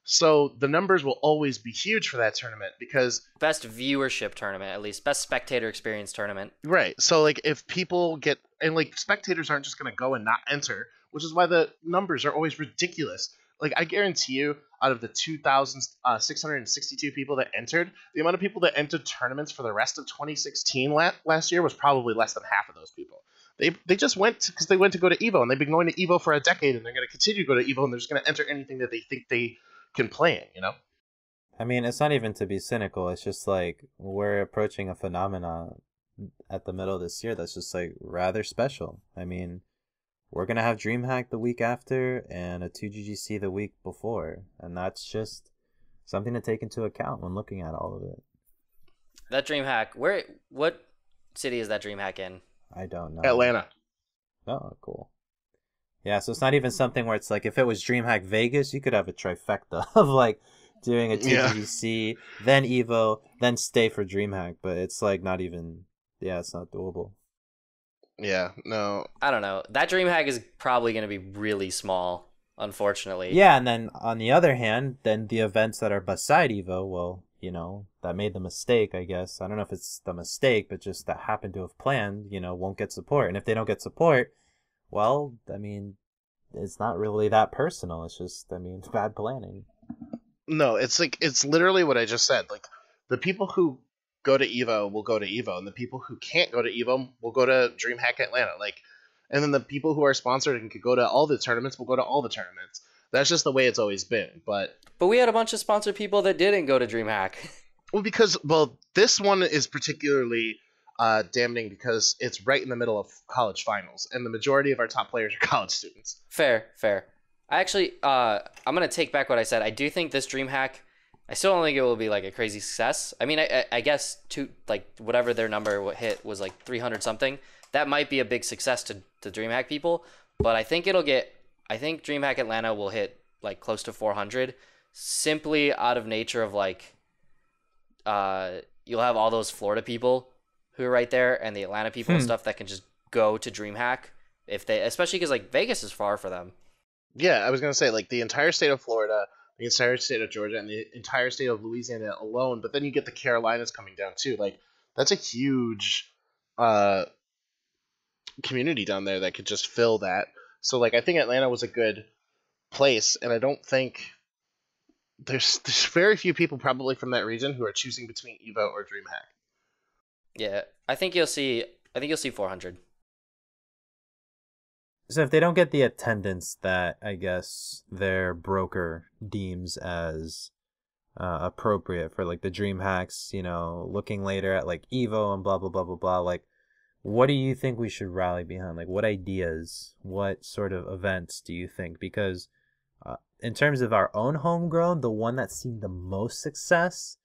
So the numbers will always be huge for that tournament because... Best viewership tournament, at least. Best spectator experience tournament. Right. So, like, if people get... And, like, spectators aren't just going to go and not enter, which is why the numbers are always ridiculous. Like, I guarantee you, out of the 2,662 people that entered, the amount of people that entered tournaments for the rest of 2016 last year was probably less than half of those people. They just went because they went to go to EVO, and they've been going to EVO for a decade, and they're going to continue to go to EVO, and they're just going to enter anything that they think they can play in, you know? I mean, it's not even to be cynical. It's just like we're approaching a phenomenon at the middle of this year that's just like rather special. I mean, we're going to have Dreamhack the week after and a 2GGC the week before. And that's just something to take into account when looking at all of it. That Dreamhack, what city is that Dreamhack in? I don't know. Atlanta. Oh, cool. Yeah, so it's not even something where it's like if it was DreamHack Vegas, you could have a trifecta of like doing a TGC, then Evo, then stay for DreamHack, but it's like not even, yeah, it's not doable. Yeah, no. I don't know. That DreamHack is probably going to be really small, unfortunately. Yeah, and then on the other hand, then the events that are beside Evo, well, you know, that made the mistake, I guess. I don't know if it's the mistake, but just that happened to have planned, you know, won't get support. And if they don't get support, well, I mean, it's not really that personal. It's just, I mean, bad planning. No, it's like, it's literally what I just said. Like, the people who go to Evo will go to Evo, and the people who can't go to Evo will go to DreamHack Atlanta. Like, and then the people who are sponsored and could go to all the tournaments will go to all the tournaments. That's just the way it's always been. But we had a bunch of sponsored people that didn't go to DreamHack. Well, because, this one is particularly damning because it's right in the middle of college finals, and the majority of our top players are college students. Fair. I actually, I'm going to take back what I said. I do think this DreamHack, I still don't think it will be like a crazy success. I mean, I guess whatever their number hit was like 300 something. That might be a big success to DreamHack people, but I think DreamHack Atlanta will hit like close to 400 simply out of nature of like, you'll have all those Florida people who are right there and the Atlanta people and stuff that can just go to DreamHack especially because like Vegas is far for them. Yeah, I was going to say, like, the entire state of Florida, the entire state of Georgia, and the entire state of Louisiana alone, but then you get the Carolinas coming down, too. Like, that's a huge community down there that could just fill that. So, like, I think Atlanta was a good place, and I don't think... There's very few people probably from that region who are choosing between Evo or DreamHack. Yeah, I think you'll see 400. So if they don't get the attendance that I guess their broker deems as appropriate for like the DreamHacks, you know, looking later at like Evo and blah blah blah blah blah, like what do you think we should rally behind? Like what ideas, what sort of events do you think? Because in terms of our own homegrown, the one that's seen the most success,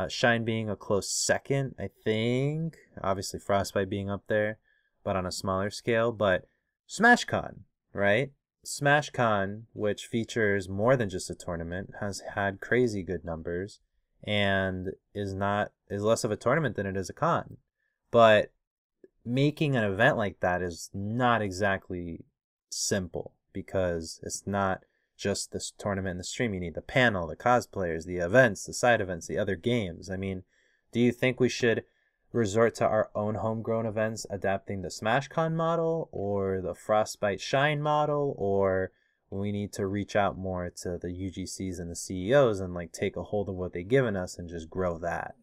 Shine being a close second, I think. Obviously Frostbite being up there, but on a smaller scale, but SmashCon, right? SmashCon, which features more than just a tournament, has had crazy good numbers and is less of a tournament than it is a con. But making an event like that is not exactly simple because it's not just this tournament and the stream. You need the panel, the cosplayers, the events, the side events, the other games. I mean, do you think we should resort to our own homegrown events adapting the SmashCon model or the Frostbite Shine model, or we need to reach out more to the UGCs and the CEOs and like take a hold of what they've given us and just grow that?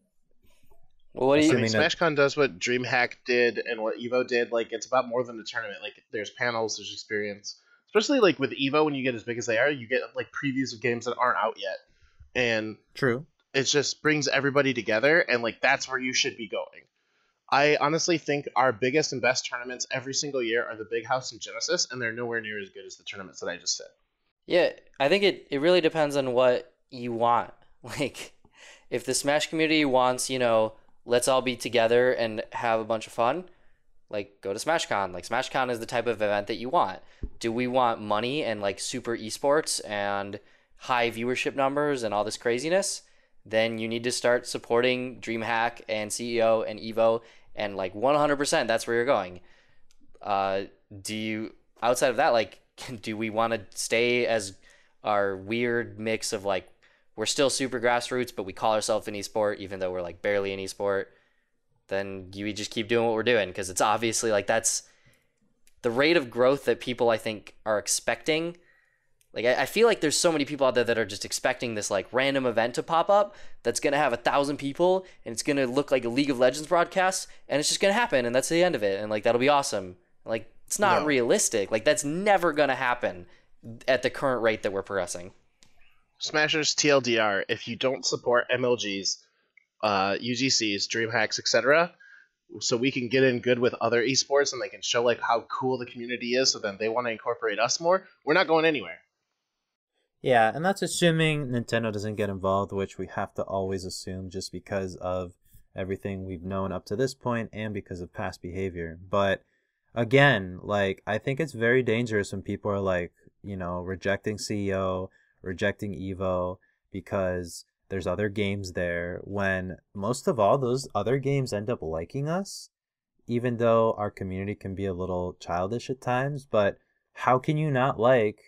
Well, what do you I mean, SmashCon does what DreamHack did and what Evo did. Like, it's about more than the tournament. Like, there's panels, there's experience. Especially like with Evo, when you get as big as they are, you get like previews of games that aren't out yet, and true, it just brings everybody together, and like that's where you should be going. I honestly think our biggest and best tournaments every single year are the Big House and Genesis, and they're nowhere near as good as the tournaments that I just said. Yeah, I think it really depends on what you want. Like, if the Smash community wants, you know, let's all be together and have a bunch of fun, like, go to SmashCon. Like, SmashCon is the type of event that you want. Do we want money and, like, super esports and high viewership numbers and all this craziness? Then you need to start supporting DreamHack and CEO and Evo, and, like, 100% that's where you're going. Outside of that, like, do we want to stay as our weird mix of, like, we're still super grassroots, but we call ourselves an esport, even though we're, like, barely an esport? Then you just keep doing what we're doing, because it's obviously like that's the rate of growth that people I think are expecting. Like I feel like there's so many people out there that are just expecting this like random event to pop up that's gonna have 1,000 people and it's gonna look like a League of Legends broadcast and it's just gonna happen and that's the end of it and like that'll be awesome. Like it's not realistic. Like that's never gonna happen at the current rate that we're progressing. Smashers TLDR: if you don't support MLGs, UGCs, DreamHacks, etc., so we can get in good with other esports and they can show like how cool the community is, so then they want to incorporate us more, we're not going anywhere. Yeah, and that's assuming Nintendo doesn't get involved, which we have to always assume just because of everything we've known up to this point and because of past behavior. But again, like, I think it's very dangerous when people are like, you know, rejecting CEO, rejecting Evo because there's other games there, when most of all those other games end up liking us, even though our community can be a little childish at times. But how can you not like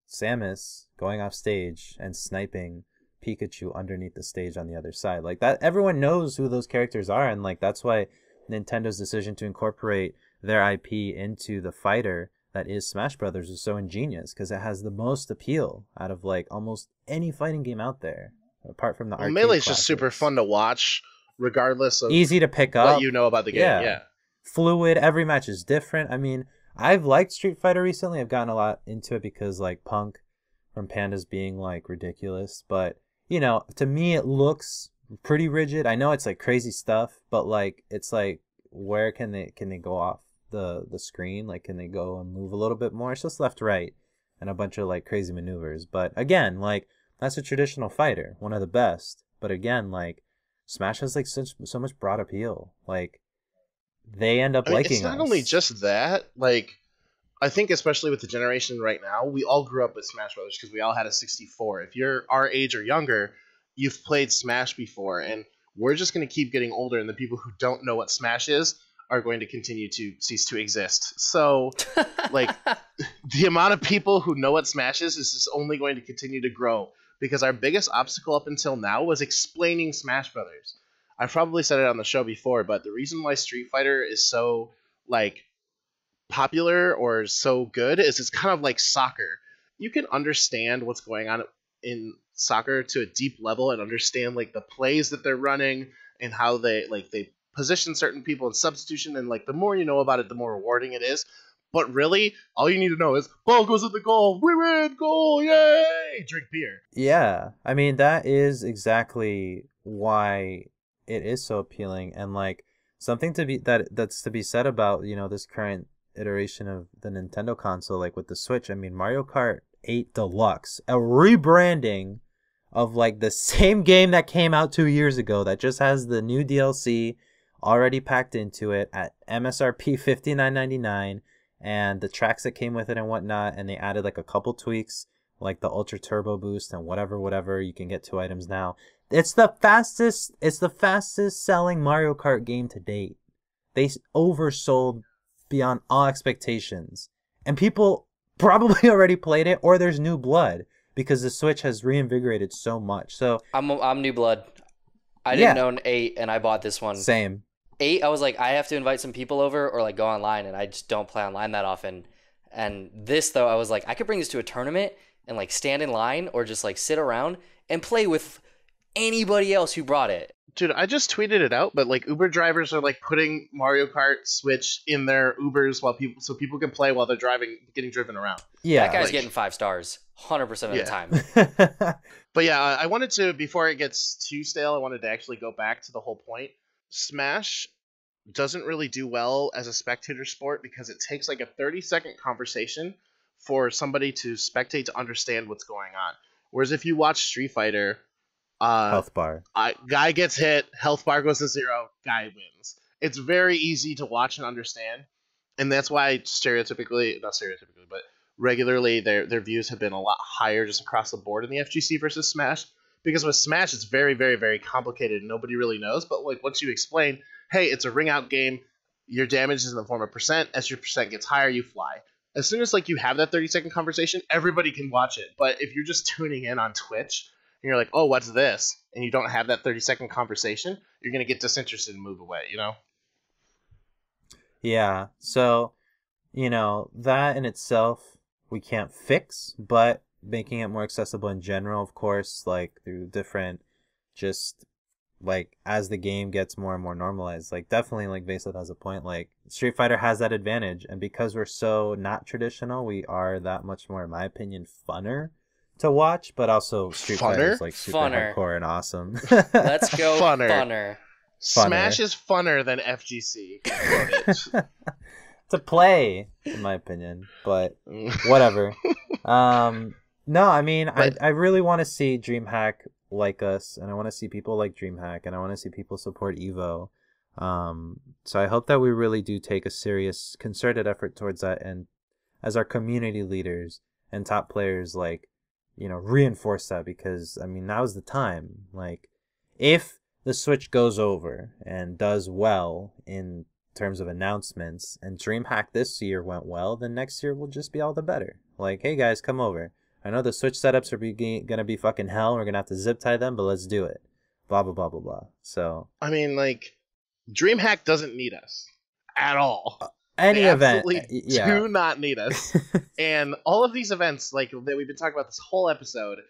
Samus going off stage and sniping Pikachu underneath the stage on the other side? Like, that, everyone knows who those characters are, and like that's why Nintendo's decision to incorporate their IP into the fighter that is Smash Brothers is so ingenious, because it has the most appeal out of like almost any fighting game out there, apart from the arcade Melee's classics. just super fun to watch, regardless of Easy to pick up. what you know about the game. Yeah. Fluid. Every match is different. I mean, I've liked Street Fighter recently. I've gotten a lot into it because like Punk from Pandas being like ridiculous, but you know, to me it looks pretty rigid. I know it's like crazy stuff, but like it's like, where can they go off the screen? Like, can they go and move a little bit more? It's just left, right, and a bunch of like crazy maneuvers. But again, like, that's a traditional fighter, one of the best. But again, like, Smash has like so much broad appeal. Like, they end up liking it's not us. only just that. Like, I think especially with the generation right now, we all grew up with Smash Brothers because we all had a 64. If you're our age or younger, you've played Smash before, and we're just going to keep getting older, and the people who don't know what Smash is are going to continue to cease to exist. So, like, the amount of people who know what Smash is just only going to continue to grow, because our biggest obstacle up until now was explaining Smash Brothers. I've probably said it on the show before, but the reason why Street Fighter is so, like, popular or so good is it's kind of like soccer. You can understand what's going on in soccer to a deep level and understand, like, the plays that they're running and how they position certain people in substitution, and like the more you know about it, the more rewarding it is. But really, all you need to know is ball goes in the goal, we win, goal, yay, drink beer. Yeah, I mean, that is exactly why it is so appealing, and like something to be that's to be said about, you know, this current iteration of the Nintendo console, like with the Switch. I mean, Mario Kart 8 Deluxe, a rebranding of like the same game that came out 2 years ago, that just has the new DLC already packed into it at MSRP $59.99, and the tracks that came with it and whatnot, and they added like a couple tweaks, like the Ultra Turbo Boost and whatever. You can get 2 items now. It's the fastest selling Mario Kart game to date. They oversold beyond all expectations, and people probably already played it, or there's new blood because the Switch has reinvigorated so much. So I'm new blood. I didn't own 8, and I bought this one. Same. 8, I was like, I have to invite some people over or like go online, and I just don't play online that often. And this, though, I was like, I could bring this to a tournament and like stand in line or just like sit around and play with anybody else who brought it. Dude, I just tweeted it out, but like Uber drivers are like putting Mario Kart Switch in their Ubers so people can play while they're getting driven around. Yeah, That guy's like, getting 5 stars 100% of the time. But yeah, I wanted to, before it gets too stale, I wanted to actually go back to the whole point. Smash doesn't really do well as a spectator sport because it takes like a 30-second conversation for somebody to spectate to understand what's going on. Whereas if you watch Street Fighter, health bar. Guy gets hit, health bar goes to 0, guy wins. It's very easy to watch and understand, and that's why but regularly their views have been a lot higher just across the board in the FGC versus Smash. Because with Smash, it's very, very, very complicated and nobody really knows. But like once you explain, hey, it's a ring out game, your damage is in the form of percent. As your percent gets higher, you fly. As soon as like you have that 30-second conversation, everybody can watch it. But if you're just tuning in on Twitch and you're like, oh, what's this? And you don't have that 30-second conversation, you're going to get disinterested and move away, you know? Yeah, so, you know, that in itself we can't fix, but making it more accessible in general, of course, like through different, just like as the game gets more and more normalized, like definitely like Vayseth has a point, like Street Fighter has that advantage, and because we're so not traditional, we are that much more, in my opinion, funner to watch, but also Street Fighter is like super hardcore and awesome. Let's go funner. Smash is funner than FGC. To play, in my opinion, but whatever. No, I mean, I really want to see Dreamhack like us, and I want to see people like Dreamhack, and I want to see people support Evo. So I hope that we really do take a serious, concerted effort towards that, and as our community leaders and top players, like, you know, reinforce that, because I mean, now's the time. Like, if the Switch goes over and does well in terms of announcements, and Dreamhack this year went well, then next year will just be all the better. Like, hey guys, come over. I know the Switch setups are gonna be fucking hell. We're gonna have to zip tie them, but let's do it. Blah blah blah blah blah. So I mean, like, Dreamhack doesn't need us at all. Any they event, absolutely yeah, do not need us. And all of these events, like that we've been talking about this whole episode,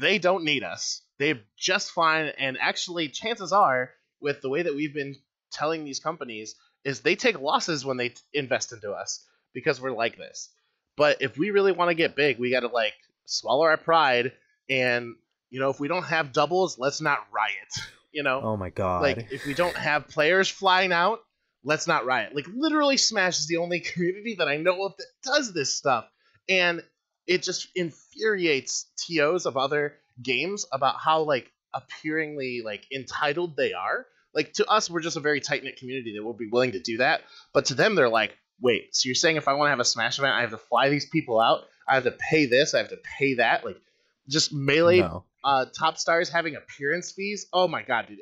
they don't need us. They're just fine. And actually, chances are, with the way that we've been telling these companies, is they take losses when they invest into us because we're like this. But if we really want to get big, we got to like swallow our pride. And you know, if we don't have doubles, let's not riot. You know, oh my god, like if we don't have players flying out, let's not riot. Like, literally, Smash is the only community that I know of that does this stuff. And it just infuriates TOs of other games about how, like, appearingly, like, entitled they are. Like, to us, we're just a very tight-knit community that will be willing to do that. But to them, they're like, wait, so you're saying if I want to have a Smash event, I have to fly these people out? I have to pay this? I have to pay that? Like, just Melee top stars having appearance fees? Oh my god, dude.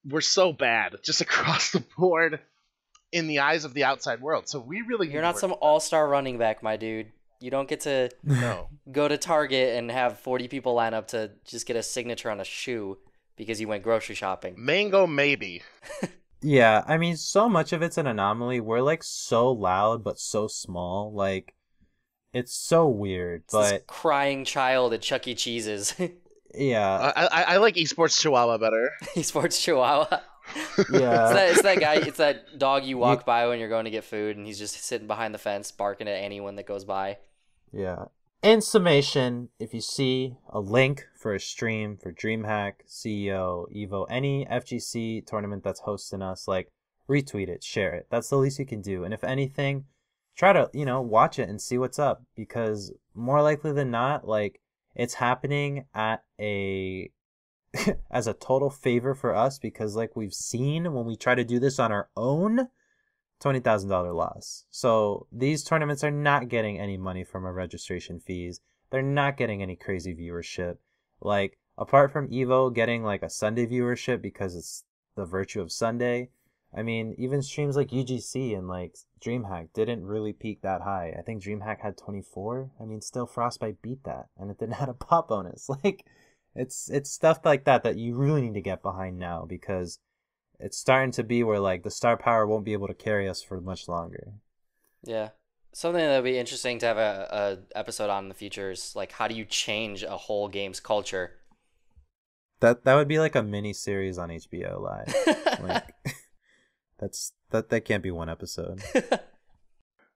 We're so bad just across the board in the eyes of the outside world. So we really You're not some all-star running back, my dude. You don't get to go to Target and have 40 people line up to just get a signature on a shoe because you went grocery shopping. Mango, maybe. Yeah, I mean, so much of it's an anomaly. We're like so loud but so small. Like, it's so weird. It's but this crying child at Chuck E. Cheese's. Yeah, I like eSports Chihuahua better. eSports Chihuahua. Yeah, it's that guy. It's that dog you walk by when you're going to get food, and he's just sitting behind the fence, barking at anyone that goes by. yeah. In summation, if you see a link for a stream for DreamHack, CEO, Evo, any FGC tournament that's hosting us, like, retweet it, share it. That's the least you can do. And if anything, try to, you know, watch it and see what's up, because more likely than not, like, it's happening at a as a total favor for us, because like we've seen when we try to do this on our own, $20,000 loss. So these tournaments are not getting any money from our registration fees. They're not getting any crazy viewership. Like, apart from Evo getting like a Sunday viewership because it's the virtue of Sunday, I mean, even streams like UGC and like Dreamhack didn't really peak that high. I think Dreamhack had 24. I mean, still Frostbite beat that, and it didn't have a pop bonus. Like, it's stuff like that that you really need to get behind now, because it's starting to be where like the star power won't be able to carry us for much longer. Yeah. Something that would be interesting to have a episode on in the future is like, how do you change a whole game's culture? That would be like a mini series on HBO Live. Like, that can't be one episode.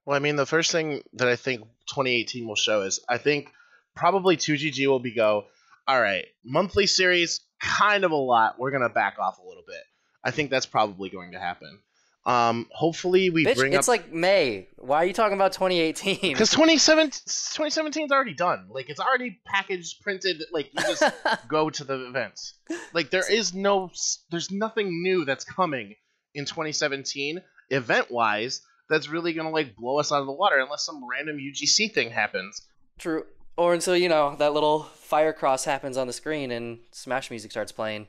Well, I mean, the first thing that I think 2018 will show is, I think probably 2GG will go, all right, monthly series, kind of a lot. We're going to back off a little bit. I think that's probably going to happen. Hopefully we Bitch, bring it's up... like May. Why are you talking about 2018? Because 2017 is already done. Like, it's already packaged, printed. Like, you just go to the events. Like, there's nothing new that's coming in 2017, event-wise, that's really going to, like, blow us out of the water unless some random UGC thing happens. True. Or until, you know, that little fire cross happens on the screen and Smash music starts playing.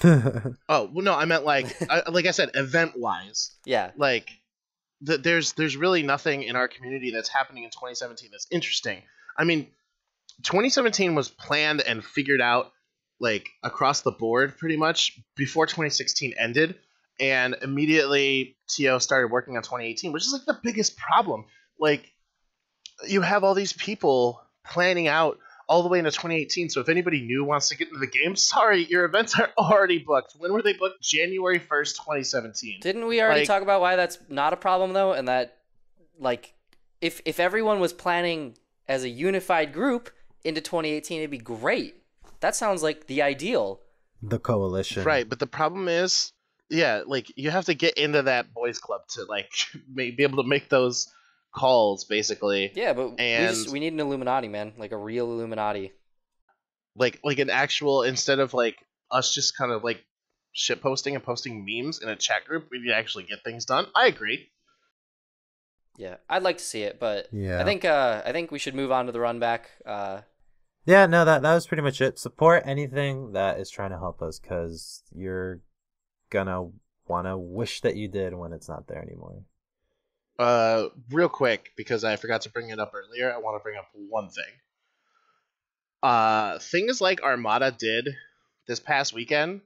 Oh, well, no, I meant, like I said, event-wise. Yeah. Like, there's really nothing in our community that's happening in 2017 that's interesting. I mean, 2017 was planned and figured out, like, across the board pretty much before 2016 ended, and immediately TO started working on 2018, which is like the biggest problem. Like, you have all these people planning out all the way into 2018, so if anybody new wants to get into the game, sorry, your events are already booked. When were they booked? January 1st, 2017. Didn't we already talk about why that's not a problem, though? And that, like, if everyone was planning as a unified group into 2018, it'd be great. That sounds like the ideal. The coalition. Right, but the problem is, yeah, like, you have to get into that boys club to, like, be able to make those calls, basically. Yeah, but we need an Illuminati, man. Like a real Illuminati. Like an actual, instead of, like, us just kind of, like, shit posting and posting memes in a chat group. We need to actually get things done. I agree. Yeah, I'd like to see it, but Yeah. I think we should move on to the run back. Yeah, no, that was pretty much it. Support anything that is trying to help us, because you're gonna wanna wish that you did when it's not there anymore. Real quick, because I forgot to bring it up earlier, I want to bring up one thing. Things like Armada did this past weekend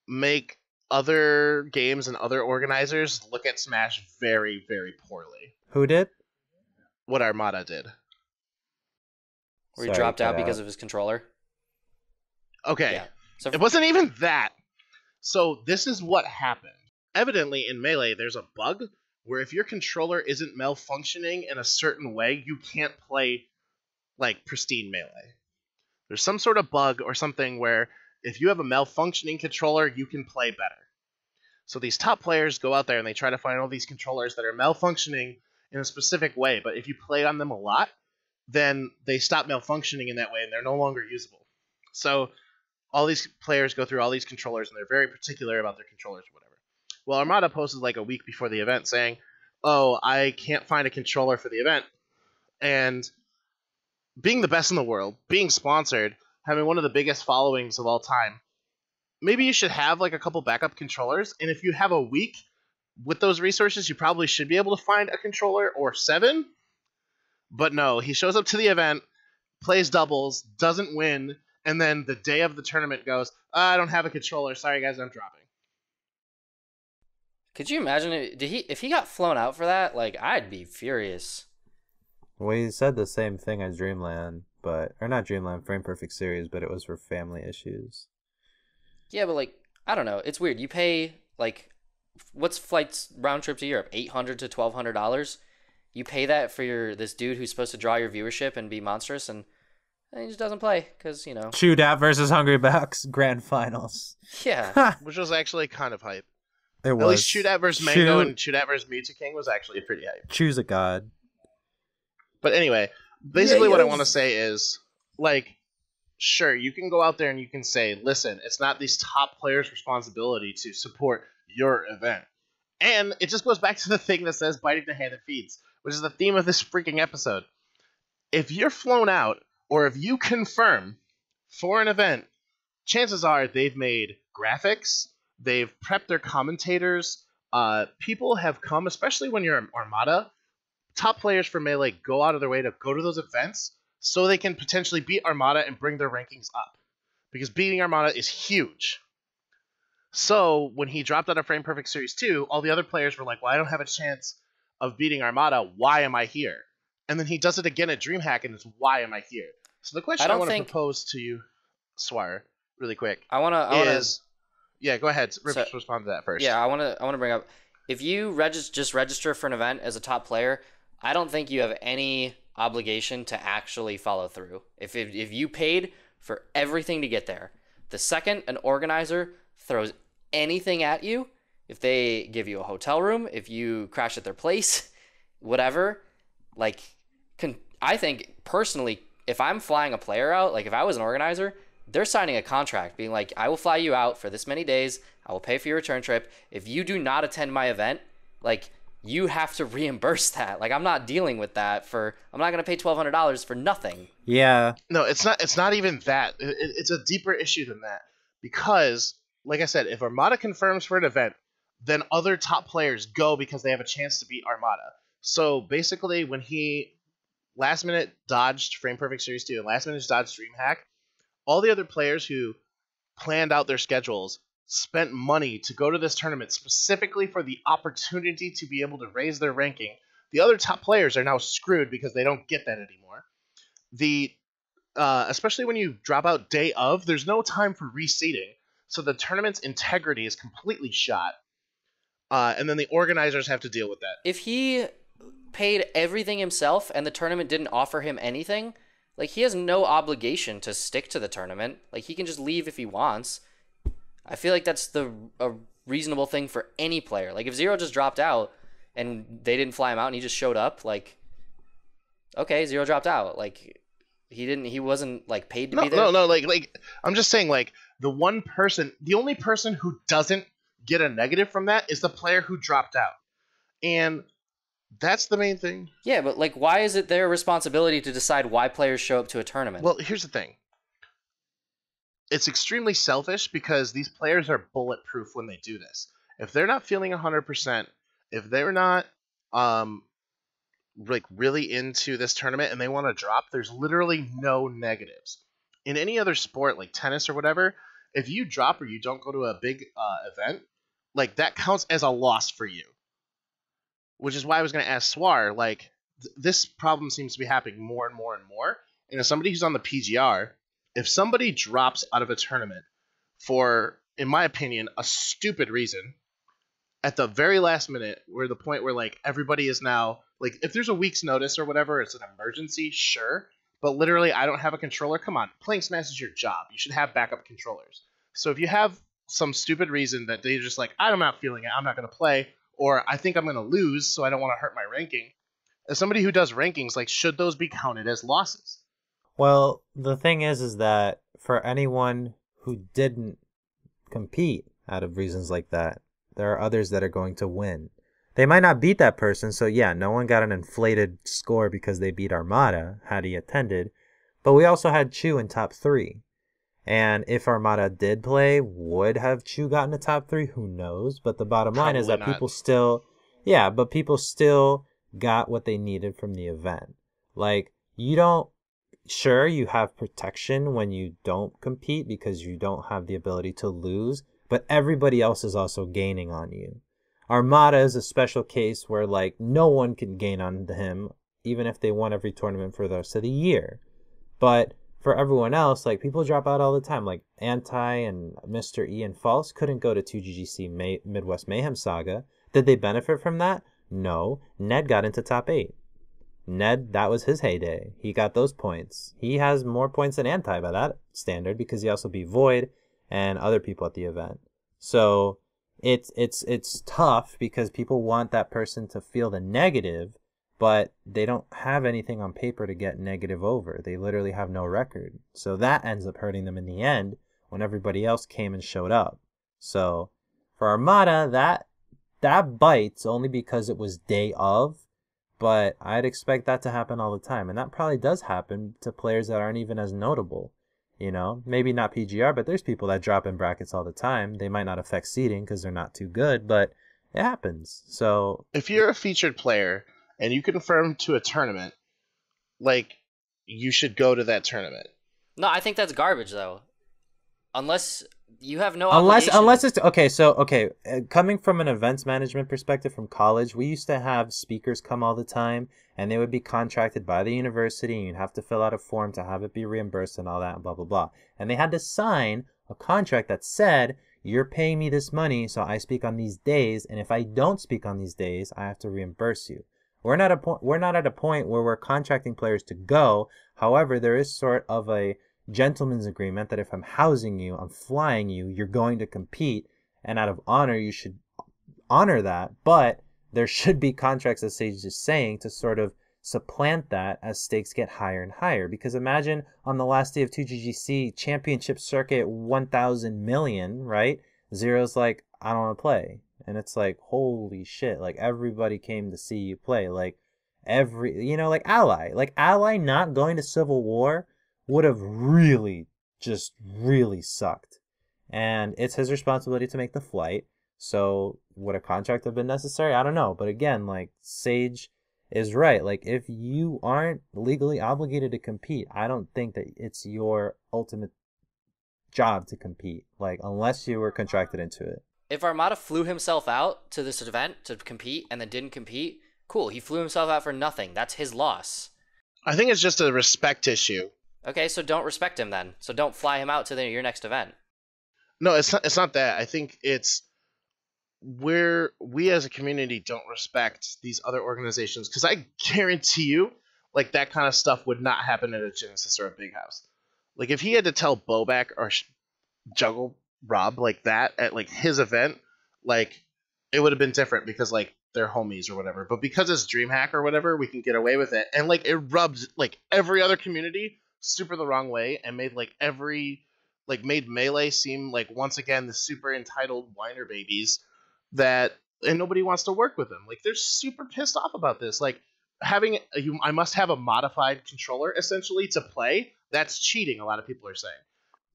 make other games and other organizers look at Smash very, very poorly. Who did? What Armada did. Where he dropped out because of his controller. Okay. Yeah. So It wasn't even that. So this is what happened. Evidently, in Melee, there's a bug where if your controller isn't malfunctioning in a certain way, you can't play, like, pristine Melee. There's some sort of bug or something where if you have a malfunctioning controller, you can play better. So these top players go out there and they try to find all these controllers that are malfunctioning in a specific way, but if you play on them a lot, then they stop malfunctioning in that way and they're no longer usable. So all these players go through all these controllers and they're very particular about their controllers or whatever. Well, Armada posted like a week before the event saying, oh, I can't find a controller for the event. And being the best in the world, being sponsored, having one of the biggest followings of all time, maybe you should have like a couple backup controllers. And if you have a week with those resources, you probably should be able to find a controller or 7. But no, he shows up to the event, plays doubles, doesn't win, and then the day of the tournament goes, I don't have a controller. Sorry, guys, I'm dropping. could you imagine if he got flown out for that? Like, I'd be furious. Well, he said the same thing as Dreamland, or not Dreamland, Frame Perfect Series, but it was for family issues. Yeah, but like, I don't know. It's weird. You pay like, what's flights round trip to Europe? $800 to $1,200. You pay that for this dude who's supposed to draw your viewership and be monstrous, and he just doesn't play because, you know. Shootout versus Hungry Bucks Grand Finals. Yeah. Which was actually kind of hype. It was. At least Shootout versus Mango and Shootout versus Mewtwo King was actually pretty hype. Choose a god. But anyway, basically what I want to say is, like, sure, you can go out there and you can say, listen, it's not these top players' responsibility to support your event. And it just goes back to the thing that says biting the hand that feeds, which is the theme of this freaking episode. If you're flown out, or if you confirm for an event, chances are they've made graphics, they've prepped their commentators, people have come, especially when you're Armada, top players for Melee go out of their way to go to those events so they can potentially beat Armada and bring their rankings up. Because beating Armada is huge. So when he dropped out of Frame Perfect Series 2, all the other players were like, well, I don't have a chance of beating Armada. Why am I here? And then he does it again at Dreamhack, and it's why am I here? So the question I want to propose to you, Suar, really quick, is... Yeah, go ahead. Respond to that first. Yeah, I want to bring up, if you just register for an event as a top player, I don't think you have any obligation to actually follow through. If you paid for everything to get there, the second an organizer throws anything at you, if they give you a hotel room, if you crash at their place, whatever, like, I think personally, if I'm flying a player out, like if I was an organizer, they're signing a contract being like, I will fly you out for this many days. I will pay for your return trip. If you do not attend my event, like, you have to reimburse that. Like, I'm not dealing with that I'm not going to pay $1,200 for nothing. Yeah. No, it's not even that. It's a deeper issue than that. Because, like I said, if Armada confirms for an event, then other top players go because they have a chance to beat Armada. So basically, when he last minute dodged Frame Perfect Series 2 and last minute dodged Dreamhack, all the other players who planned out their schedules spent money to go to this tournament specifically for the opportunity to be able to raise their ranking. The other top players are now screwed because they don't get that anymore. Especially when you drop out day of, there's no time for reseeding, so the tournament's integrity is completely shot. And then the organizers have to deal with that. If he paid everything himself and the tournament didn't offer him anything, like, he has no obligation to stick to the tournament. Like, he can just leave if he wants. I feel like that's a reasonable thing for any player. Like, if Zero just dropped out and they didn't fly him out and he just showed up, like, okay, Zero dropped out. Like, he wasn't like paid to be there. No, like I'm just saying, like, The only person who doesn't get a negative from that is the player who dropped out. And that's the main thing. Yeah, but like, why is it their responsibility to decide why players show up to a tournament? Well, here's the thing. It's extremely selfish because these players are bulletproof when they do this. If they're not feeling 100%, if they're not like really into this tournament and they want to drop, there's literally no negatives. In any other sport like tennis or whatever, if you drop or you don't go to a big event, like that counts as a loss for you. Which is why I was going to ask Suar, like, this problem seems to be happening more and more and more. And as somebody who's on the PGR, if somebody drops out of a tournament for, in my opinion, a stupid reason, at the very last minute, we're the point where, like, everybody is now, like, if there's a week's notice or whatever, it's an emergency, sure. But literally, I don't have a controller. Come on, playing Smash is your job. You should have backup controllers. So if you have some stupid reason that they're just like, I'm not feeling it, I'm not going to play, or I think I'm going to lose, so I don't want to hurt my ranking. As somebody who does rankings, like, should those be counted as losses? Well, the thing is that for anyone who didn't compete out of reasons like that, there are others that are going to win. They might not beat that person, so yeah, no one got an inflated score because they beat Armada, had he attended, but we also had Chu in top 3. And if Armada did play, would have Chu gotten a top 3? Who knows? But the bottom line is that people still got what they needed from the event. Like, sure, you have protection when you don't compete because you don't have the ability to lose, but everybody else is also gaining on you. Armada is a special case where, like, no one can gain on him, even if they won every tournament for the rest of the year. But for everyone else, like, people drop out all the time. Like, Anti and Mr. E and False couldn't go to 2GGC Midwest Mayhem Saga. Did they benefit from that? No. Ned got into top 8. Ned, that was his heyday. He got those points. He has more points than Anti by that standard because he also beat Void and other people at the event. So it's tough because people want that person to feel the negative, but they don't have anything on paper to get negative over. They literally have no record. So that ends up hurting them in the end when everybody else came and showed up. So for Armada, that bites only because it was day of, but I'd expect that to happen all the time. And that probably does happen to players that aren't even as notable. You know, maybe not PGR, but there's people that drop in brackets all the time. They might not affect seeding because they're not too good, but it happens. So if you're a featured player and you confirm to a tournament, like, you should go to that tournament. No, I think that's garbage, though. Unless you have no obligation. Unless it's okay. Coming from an events management perspective from college, we used to have speakers come all the time, and they would be contracted by the university, and you'd have to fill out a form to have it be reimbursed and all that, and blah blah blah. And they had to sign a contract that said, you're paying me this money, so I speak on these days, and if I don't speak on these days, I have to reimburse you. We're not at a point where we're contracting players to go. However, there is sort of a gentleman's agreement that if I'm housing you, I'm flying you, you're going to compete, and out of honor, you should honor that. But there should be contracts, as Sage is saying, to sort of supplant that as stakes get higher and higher. Because imagine on the last day of 2GGC, championship circuit 1,000 million, right? Zero's like, I don't want to play. And it's like, holy shit, like, everybody came to see you play. Like, like Ally not going to Civil War would have really sucked. And it's his responsibility to make the flight. So would a contract have been necessary? I don't know. But again, like, Sage is right. Like, if you aren't legally obligated to compete, I don't think that it's your ultimate job to compete. Like, unless you were contracted into it. If Armada flew himself out to this event to compete and then didn't compete, cool. He flew himself out for nothing. That's his loss. I think it's just a respect issue. Okay, so don't respect him then. So don't fly him out to your next event. No, it's not that. I think it's where we as a community don't respect these other organizations, because I guarantee you, like, that kind of stuff would not happen at a Genesis or a Big House. Like, if he had to tell Bobak or Juggle Rob like that at, like, his event, like, it would have been different because, like, they're homies or whatever. But because it's Dreamhack or whatever, we can get away with it. And, like, it rubs, like, every other community super the wrong way and made, like, every like made Melee seem like once again the super entitled whiner babies and nobody wants to work with them. Like they're super pissed off about this. Like I must have a modified controller essentially to play. That's cheating. A lot of people are saying.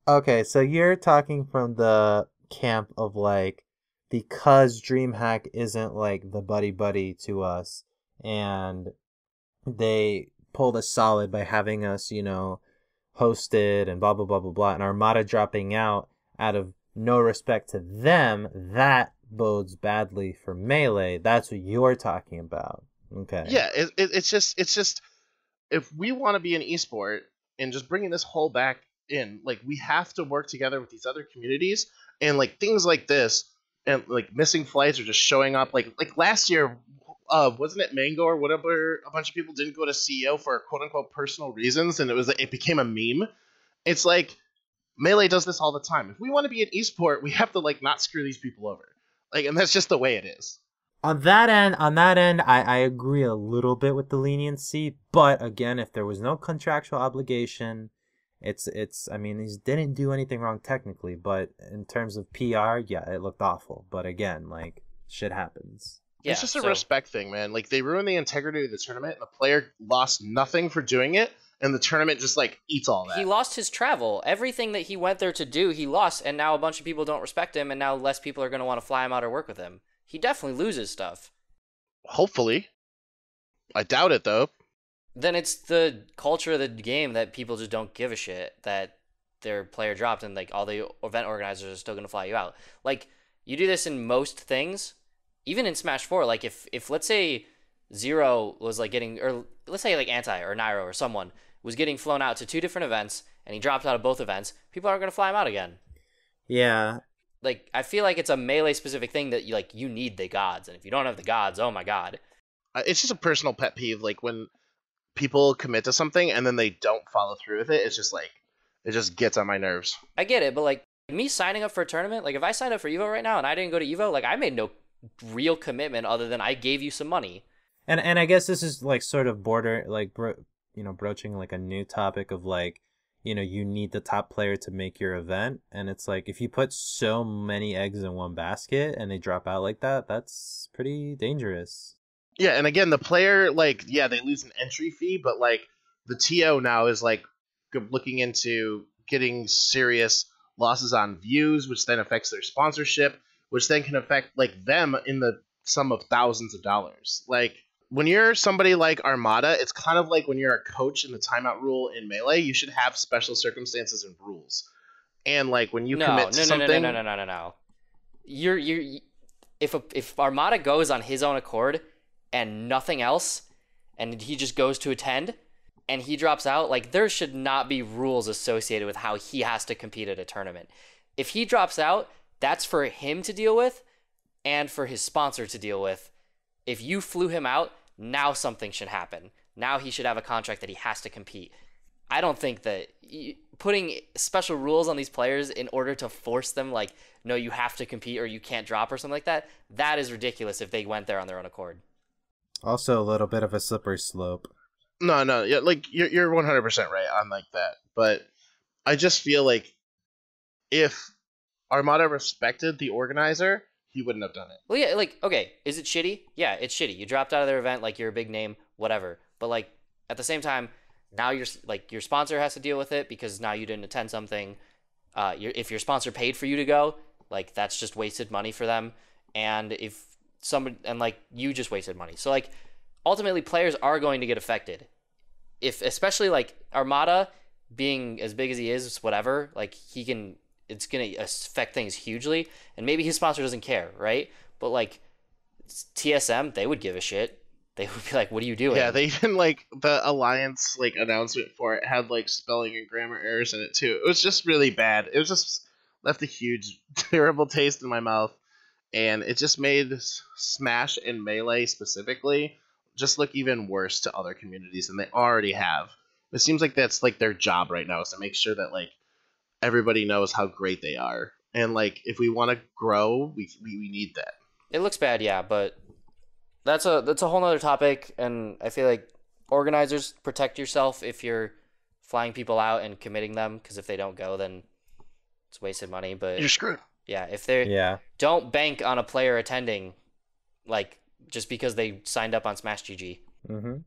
Okay, so you're talking from the camp of like, because Dreamhack isn't like the buddy to us, and they pulled us solid by having us, hosted and blah blah blah blah blah, and Armada dropping out of no respect to them, that bodes badly for Melee. That's what you're talking about. Okay. Yeah, it's just if we want to be an esport and just bringing this whole back in, like we have to work together with these other communities, and like things like this and like missing flights or just showing up like last year, wasn't it Mango or whatever, a bunch of people didn't go to CEO for quote unquote personal reasons, and it became a meme. It's like Melee does this all the time. If we want to be an esport, we have to like not screw these people over. Like, and that's just the way it is. On that end, I agree a little bit with the leniency, but again, if there was no contractual obligation, I mean, these didn't do anything wrong technically, but in terms of PR, yeah, it looked awful. But again, like, shit happens. Yeah, it's just a respect thing, man. Like, they ruined the integrity of the tournament, and the player lost nothing for doing it, and the tournament just, like, eats all that. He lost his travel. Everything that he went there to do, he lost, and now a bunch of people don't respect him, and now less people are going to want to fly him out or work with him. He definitely loses stuff. Hopefully. I doubt it, though. Then it's the culture of the game that people just don't give a shit that their player dropped, and, like, all the event organizers are still going to fly you out. Like, you do this in most things. Even in Smash 4, like, if let's say Zero was, like, getting, or let's say, like, Anti or Nairo or someone was getting flown out to 2 different events, and he dropped out of both events, people aren't going to fly him out again. Yeah. Like, I feel like it's a Melee-specific thing that, you need the gods, and if you don't have the gods, oh my god. It's just a personal pet peeve, like, when people commit to something and then they don't follow through with it, it's just, like, it just gets on my nerves. I get it, but, like, me signing up for a tournament, like, if I signed up for EVO right now and I didn't go to EVO, like, I made no real commitment other than I gave you some money. And I guess this is like sort of broaching like a new topic of like, you need the top player to make your event, and it's like if you put so many eggs in one basket and they drop out like that, that's pretty dangerous. Yeah, and again, the player, like, yeah, they lose an entry fee, but like the TO now is like looking into getting serious losses on views, which then affects their sponsorship, which then can affect like them in the sum of thousands of dollars. Like when you're somebody like Armada, it's kind of like when you're a coach in the timeout rule in Melee, you should have special circumstances and rules. And like when you commit to something, no. If Armada goes on his own accord and nothing else, and he just goes to attend, and he drops out, like there should not be rules associated with how he has to compete at a tournament. If he drops out, that's for him to deal with and for his sponsor to deal with. If you flew him out, now something should happen. Now he should have a contract that he has to compete. I don't think that putting special rules on these players in order to force them, like, no, you have to compete or you can't drop or something like that, that is ridiculous if they went there on their own accord. Also a little bit of a slippery slope. No, yeah, like you're 100% right on like that. But I just feel like if Armada respected the organizer, he wouldn't have done it. Well, yeah, like, okay, is it shitty? Yeah, it's shitty. You dropped out of their event, like, you're a big name, whatever. But, like, at the same time, now your sponsor has to deal with it because now you didn't attend something. If your sponsor paid for you to go, like, that's just wasted money for them. And you just wasted money. So, like, ultimately, players are going to get affected. Especially, like, Armada being as big as he is, whatever, like, it's going to affect things hugely, and maybe his sponsor doesn't care, right? But, like, TSM, they would give a shit. They would be like, what are you doing? Yeah, they even, like, the Alliance, like, announcement for it had, like, spelling and grammar errors in it, too. It was just really bad. It was just left a huge, terrible taste in my mouth, and it just made Smash and Melee, specifically, just look even worse to other communities than they already have. It seems like that's, like, their job right now, is to make sure that, like, everybody knows how great they are, and like if we want to grow, we need that. It looks bad, yeah, but that's a whole nother topic, and I feel like organizers, protect yourself if you're flying people out and committing them, because if they don't go, then it's wasted money. But You're screwed. yeah, if they Yeah. don't bank on a player attending, like just because they signed up on Smash GG. Mm-hmm.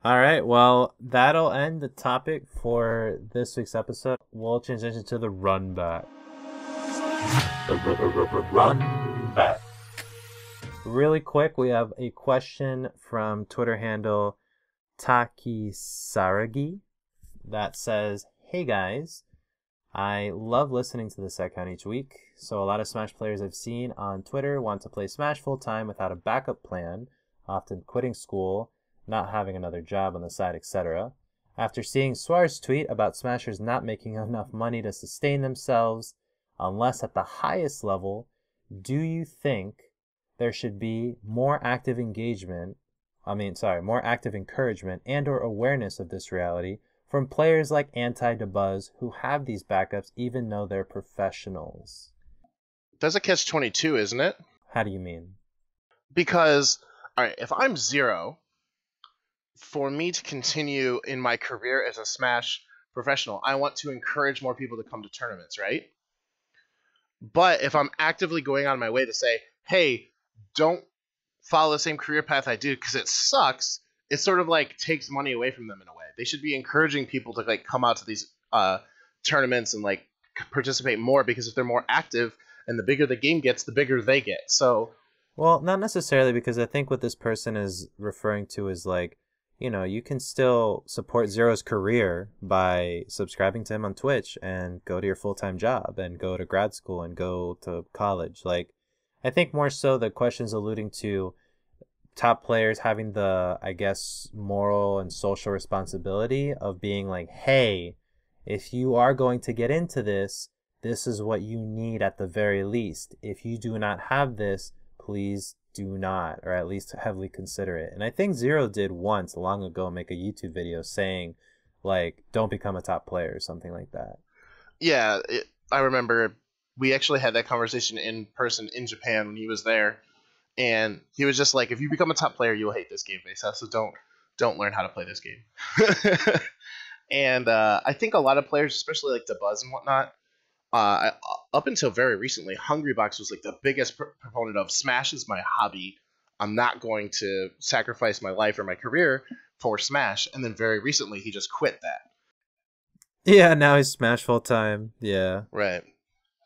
All right, well, that'll end the topic for this week's episode. We'll transition to the run back. Run back. Really quick, we have a question from Twitter handle Takisaragi that says, "Hey guys, I love listening to this account each week. So a lot of Smash players I've seen on Twitter want to play Smash full time without a backup plan, often quitting school, not having another job on the side, etc. After seeing Suar's tweet about Smashers not making enough money to sustain themselves, unless at the highest level, do you think there should be more active encouragement and or awareness of this reality from players like Anti-Debuzz who have these backups even though they're professionals?" That's a catch-22, isn't it? How do you mean? Because, all right, if I'm Zero, for me to continue in my career as a Smash professional, I want to encourage more people to come to tournaments, right? But if I'm actively going on my way to say, hey, don't follow the same career path I do because it sucks, it sort of like takes money away from them in a way. They should be encouraging people to like come out to these tournaments and like participate more, because if they're more active and the bigger the game gets, the bigger they get. So, well, not necessarily, because I think what this person is referring to is like, you know, you can still support Zero's career by subscribing to him on Twitch and go to your full-time job and go to grad school and go to college. Like, I think more so the question's alluding to top players having the, I guess, moral and social responsibility of being like, hey, if you are going to get into this, this is what you need at the very least. If you do not have this, please do not, or at least heavily consider it. And I think Zero did once long ago make a YouTube video saying, like, don't become a top player or something like that. Yeah, I remember we actually had that conversation in person in Japan when he was there, and he was just like, if you become a top player, you'll hate this game, Vayseth, so don't learn how to play this game. And I think a lot of players, especially like Debuzz and whatnot, up until very recently, Hungrybox was like the biggest proponent of Smash is my hobby. I'm not going to sacrifice my life or my career for Smash. And then very recently, he just quit that. Yeah, now he's Smash full time. Yeah. Right.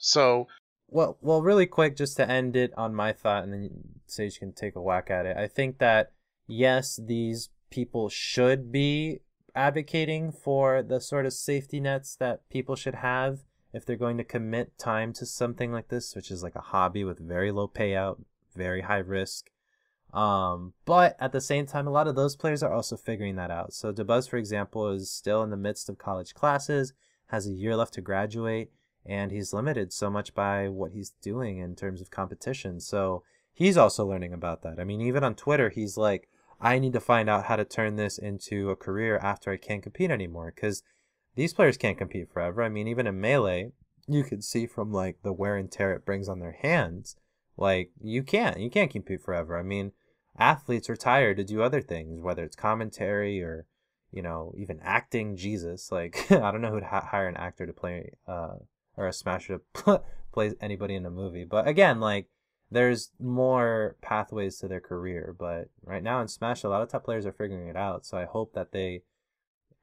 So, well, really quick, just to end it on my thought, and then Sage can take a whack at it. I think that yes, these people should be advocating for the sort of safety nets that people should have if they're going to commit time to something like this, which is like a hobby with very low payout, very high risk. But at the same time, a lot of those players are also figuring that out. So Debuzz, for example, is still in the midst of college classes, has a year left to graduate, and he's limited so much by what he's doing in terms of competition. So he's also learning about that. I mean, even on Twitter, he's like, I need to find out how to turn this into a career after I can't compete anymore, because these players can't compete forever. I mean, even in Melee, you could see from like the wear and tear it brings on their hands, like you can't compete forever. I mean, athletes retire to do other things, whether it's commentary or, you know, even acting. Jesus, like I don't know who'd hire an actor to play or a Smasher to play anybody in a movie. But again, like there's more pathways to their career. But right now in Smash, a lot of top players are figuring it out. So I hope that they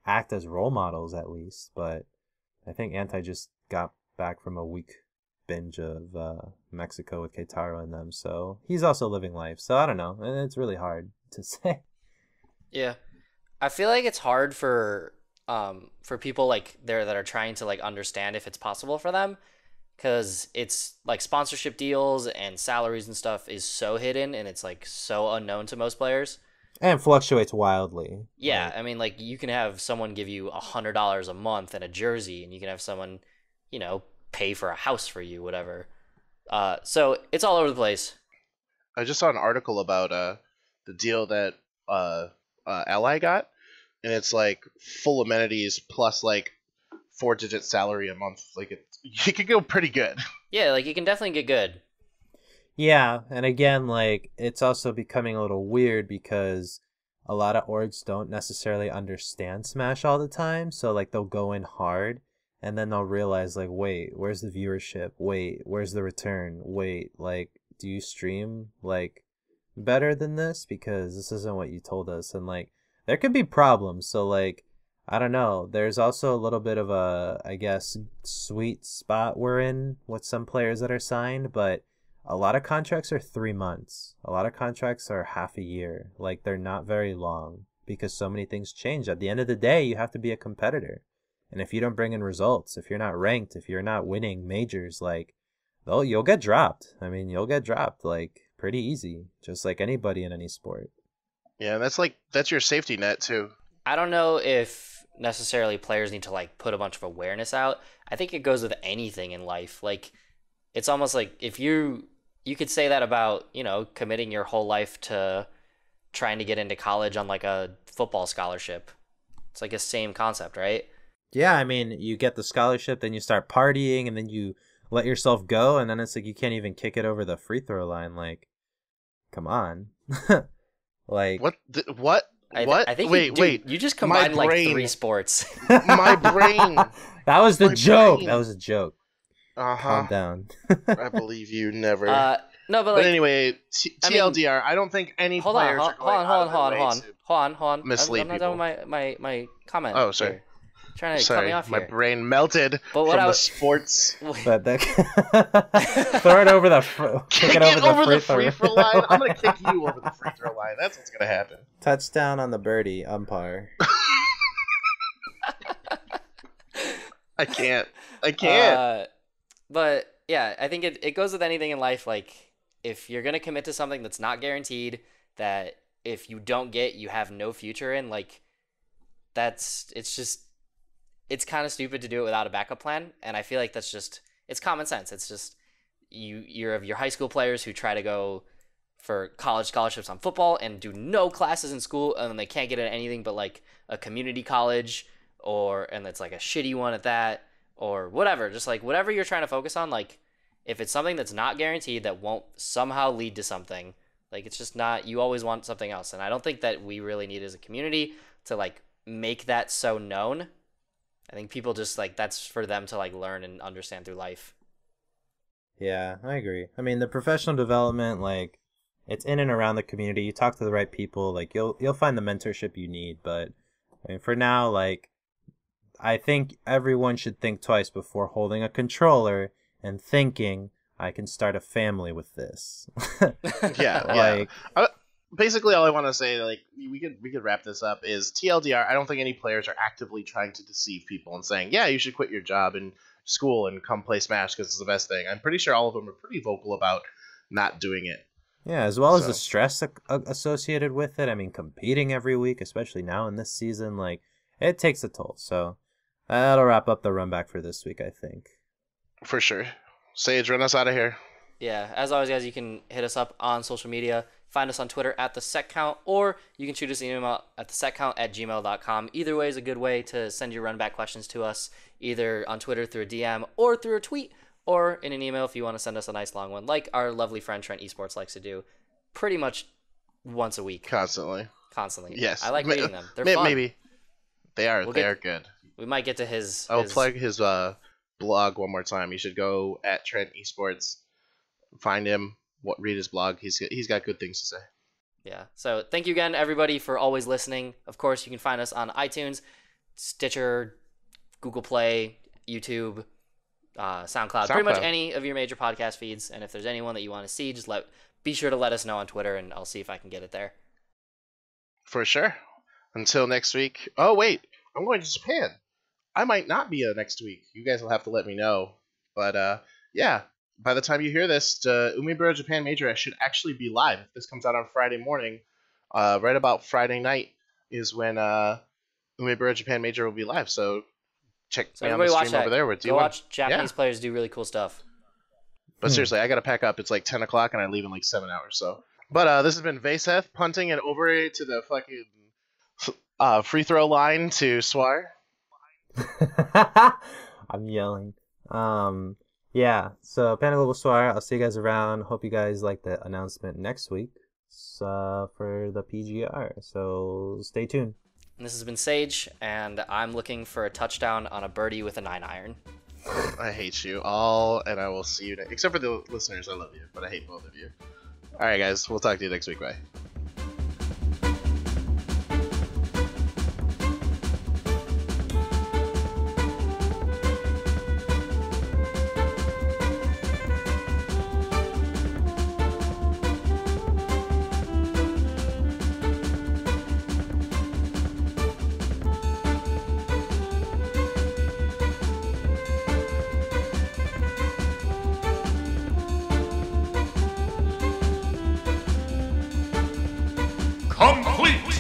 act as role models at least. But I think Anti just got back from a week binge of Mexico with Keitaro and them, so he's also living life. So I don't know, and it's really hard to say. Yeah, I feel like it's hard for people like there that are trying to like understand if it's possible for them, because it's like sponsorship deals and salaries and stuff is so hidden and it's like so unknown to most players. And fluctuates wildly. Yeah, I mean, like you can have someone give you $100 a month and a jersey, and you can have someone, you know, pay for a house for you, whatever. So it's all over the place. I just saw an article about the deal that Ally got, and it's like full amenities plus like 4-digit salary a month. Like it could go pretty good. Yeah, like you can definitely get good. Yeah, and again, like it's also becoming a little weird because a lot of orgs don't necessarily understand Smash all the time, so like they'll go in hard and then they'll realize, like, wait, where's the viewership? Wait, where's the return? Wait, like, do you stream, like, better than this? Because this isn't what you told us. And, like, there could be problems. So, like, I don't know. There's also a little bit of a, I guess, sweet spot we're in with some players that are signed, but a lot of contracts are 3 months. A lot of contracts are half a year. Like, they're not very long because so many things change. At the end of the day, you have to be a competitor. And if you don't bring in results, if you're not ranked, if you're not winning majors, like, you'll get dropped. I mean, you'll get dropped, like, pretty easy, just like anybody in any sport. Yeah, that's your safety net too. I don't know if necessarily players need to like put a bunch of awareness out. I think it goes with anything in life. Like, it's almost like if you could say that about, you know, committing your whole life to trying to get into college on like a football scholarship. It's like a same concept, right? Yeah, I mean, you get the scholarship, then you start partying, and then you let yourself go, and then it's like you can't even kick it over the free throw line. Like, come on. Like, what? I think wait. You just combined like 3 sports. My brain. That was the joke. Brain. That was a joke. Calm down. I believe you never. No, but anyway, TLDR. I don't think any players are going out of their way to mislead I'm not done with my comment. Oh, sorry. Here. Trying to cut me off my here. brain melted from the sports. But throw it over the kick it over the free throw line. I'm gonna kick you over the free throw line. That's what's gonna happen. Touchdown on the birdie, umpire. I can't. But yeah, I think it goes with anything in life. Like, if you're gonna commit to something that's not guaranteed, that if you don't get, you have no future in, like, it's kind of stupid to do it without a backup plan. And I feel like it's common sense. It's just you're of your high school players who try to go for college scholarships on football and do no classes in school, and then they can't get into anything but like a community college, and it's like a shitty one at that, or whatever. Just like whatever you're trying to focus on, like if it's something that's not guaranteed, that won't somehow lead to something, like it's just not, you always want something else. And I don't think that we really need as a community to like make that so known. I think people just like, that's for them to like learn and understand through life. Yeah, I agree. I mean, the professional development, like, it's in and around the community. You talk to the right people, like you'll find the mentorship you need. But I mean, for now, like, I think everyone should think twice before holding a controller and thinking, I can start a family with this. Yeah. Basically, all I want to say, like, we could wrap this up, is TLDR, I don't think any players are actively trying to deceive people and saying, yeah, you should quit your job and school and come play Smash because it's the best thing. I'm pretty sure all of them are pretty vocal about not doing it. Yeah, as well as the stress associated with it. I mean, competing every week, especially now in this season, like, it takes a toll. So that'll wrap up the run back for this week, I think. For sure. Sage, run us out of here. Yeah, as always, guys, you can hit us up on social media. Find us on Twitter at @thesetcount, or you can shoot us an email at thesetcount@gmail.com. Either way is a good way to send your run back questions to us, either on Twitter through a DM or through a tweet, or in an email if you want to send us a nice long one, like our lovely friend Trent Esports likes to do pretty much once a week. Constantly. Yes. I like reading them. They're fun. Maybe. They are good. We might get to his... plug his blog one more time. You should go at Trent Esports. Find him. Read his blog. He's got good things to say. Yeah. So thank you again, everybody, for always listening. Of course, you can find us on iTunes, Stitcher, Google Play, YouTube, SoundCloud, pretty much any of your major podcast feeds. And if there's anyone that you want to see, just be sure to let us know on Twitter, and I'll see if I can get it there. For sure. Until next week. Oh, wait. I'm going to Japan. I might not be next week. You guys will have to let me know. But, yeah. By the time you hear this, the Unrivaled Japan Major should actually be live. If this comes out on Friday morning, right about Friday night is when Unrivaled Japan Major will be live. So check me on the stream over there. Go watch Japanese players do really cool stuff. But seriously, I got to pack up. It's like 10 o'clock, and I leave in like 7 hours. So, but this has been Vayseth punting it over to the fucking free throw line to Suar. I'm yelling. Yeah, so Panda Global Suar, I'll see you guys around. Hope you guys like the announcement next week for the PGR. So stay tuned. And this has been Sage, and I'm looking for a touchdown on a birdie with a 9-iron. I hate you all, and I will see you next. Except for the listeners, I love you, but I hate both of you. All right, guys, we'll talk to you next week. Bye. Complete!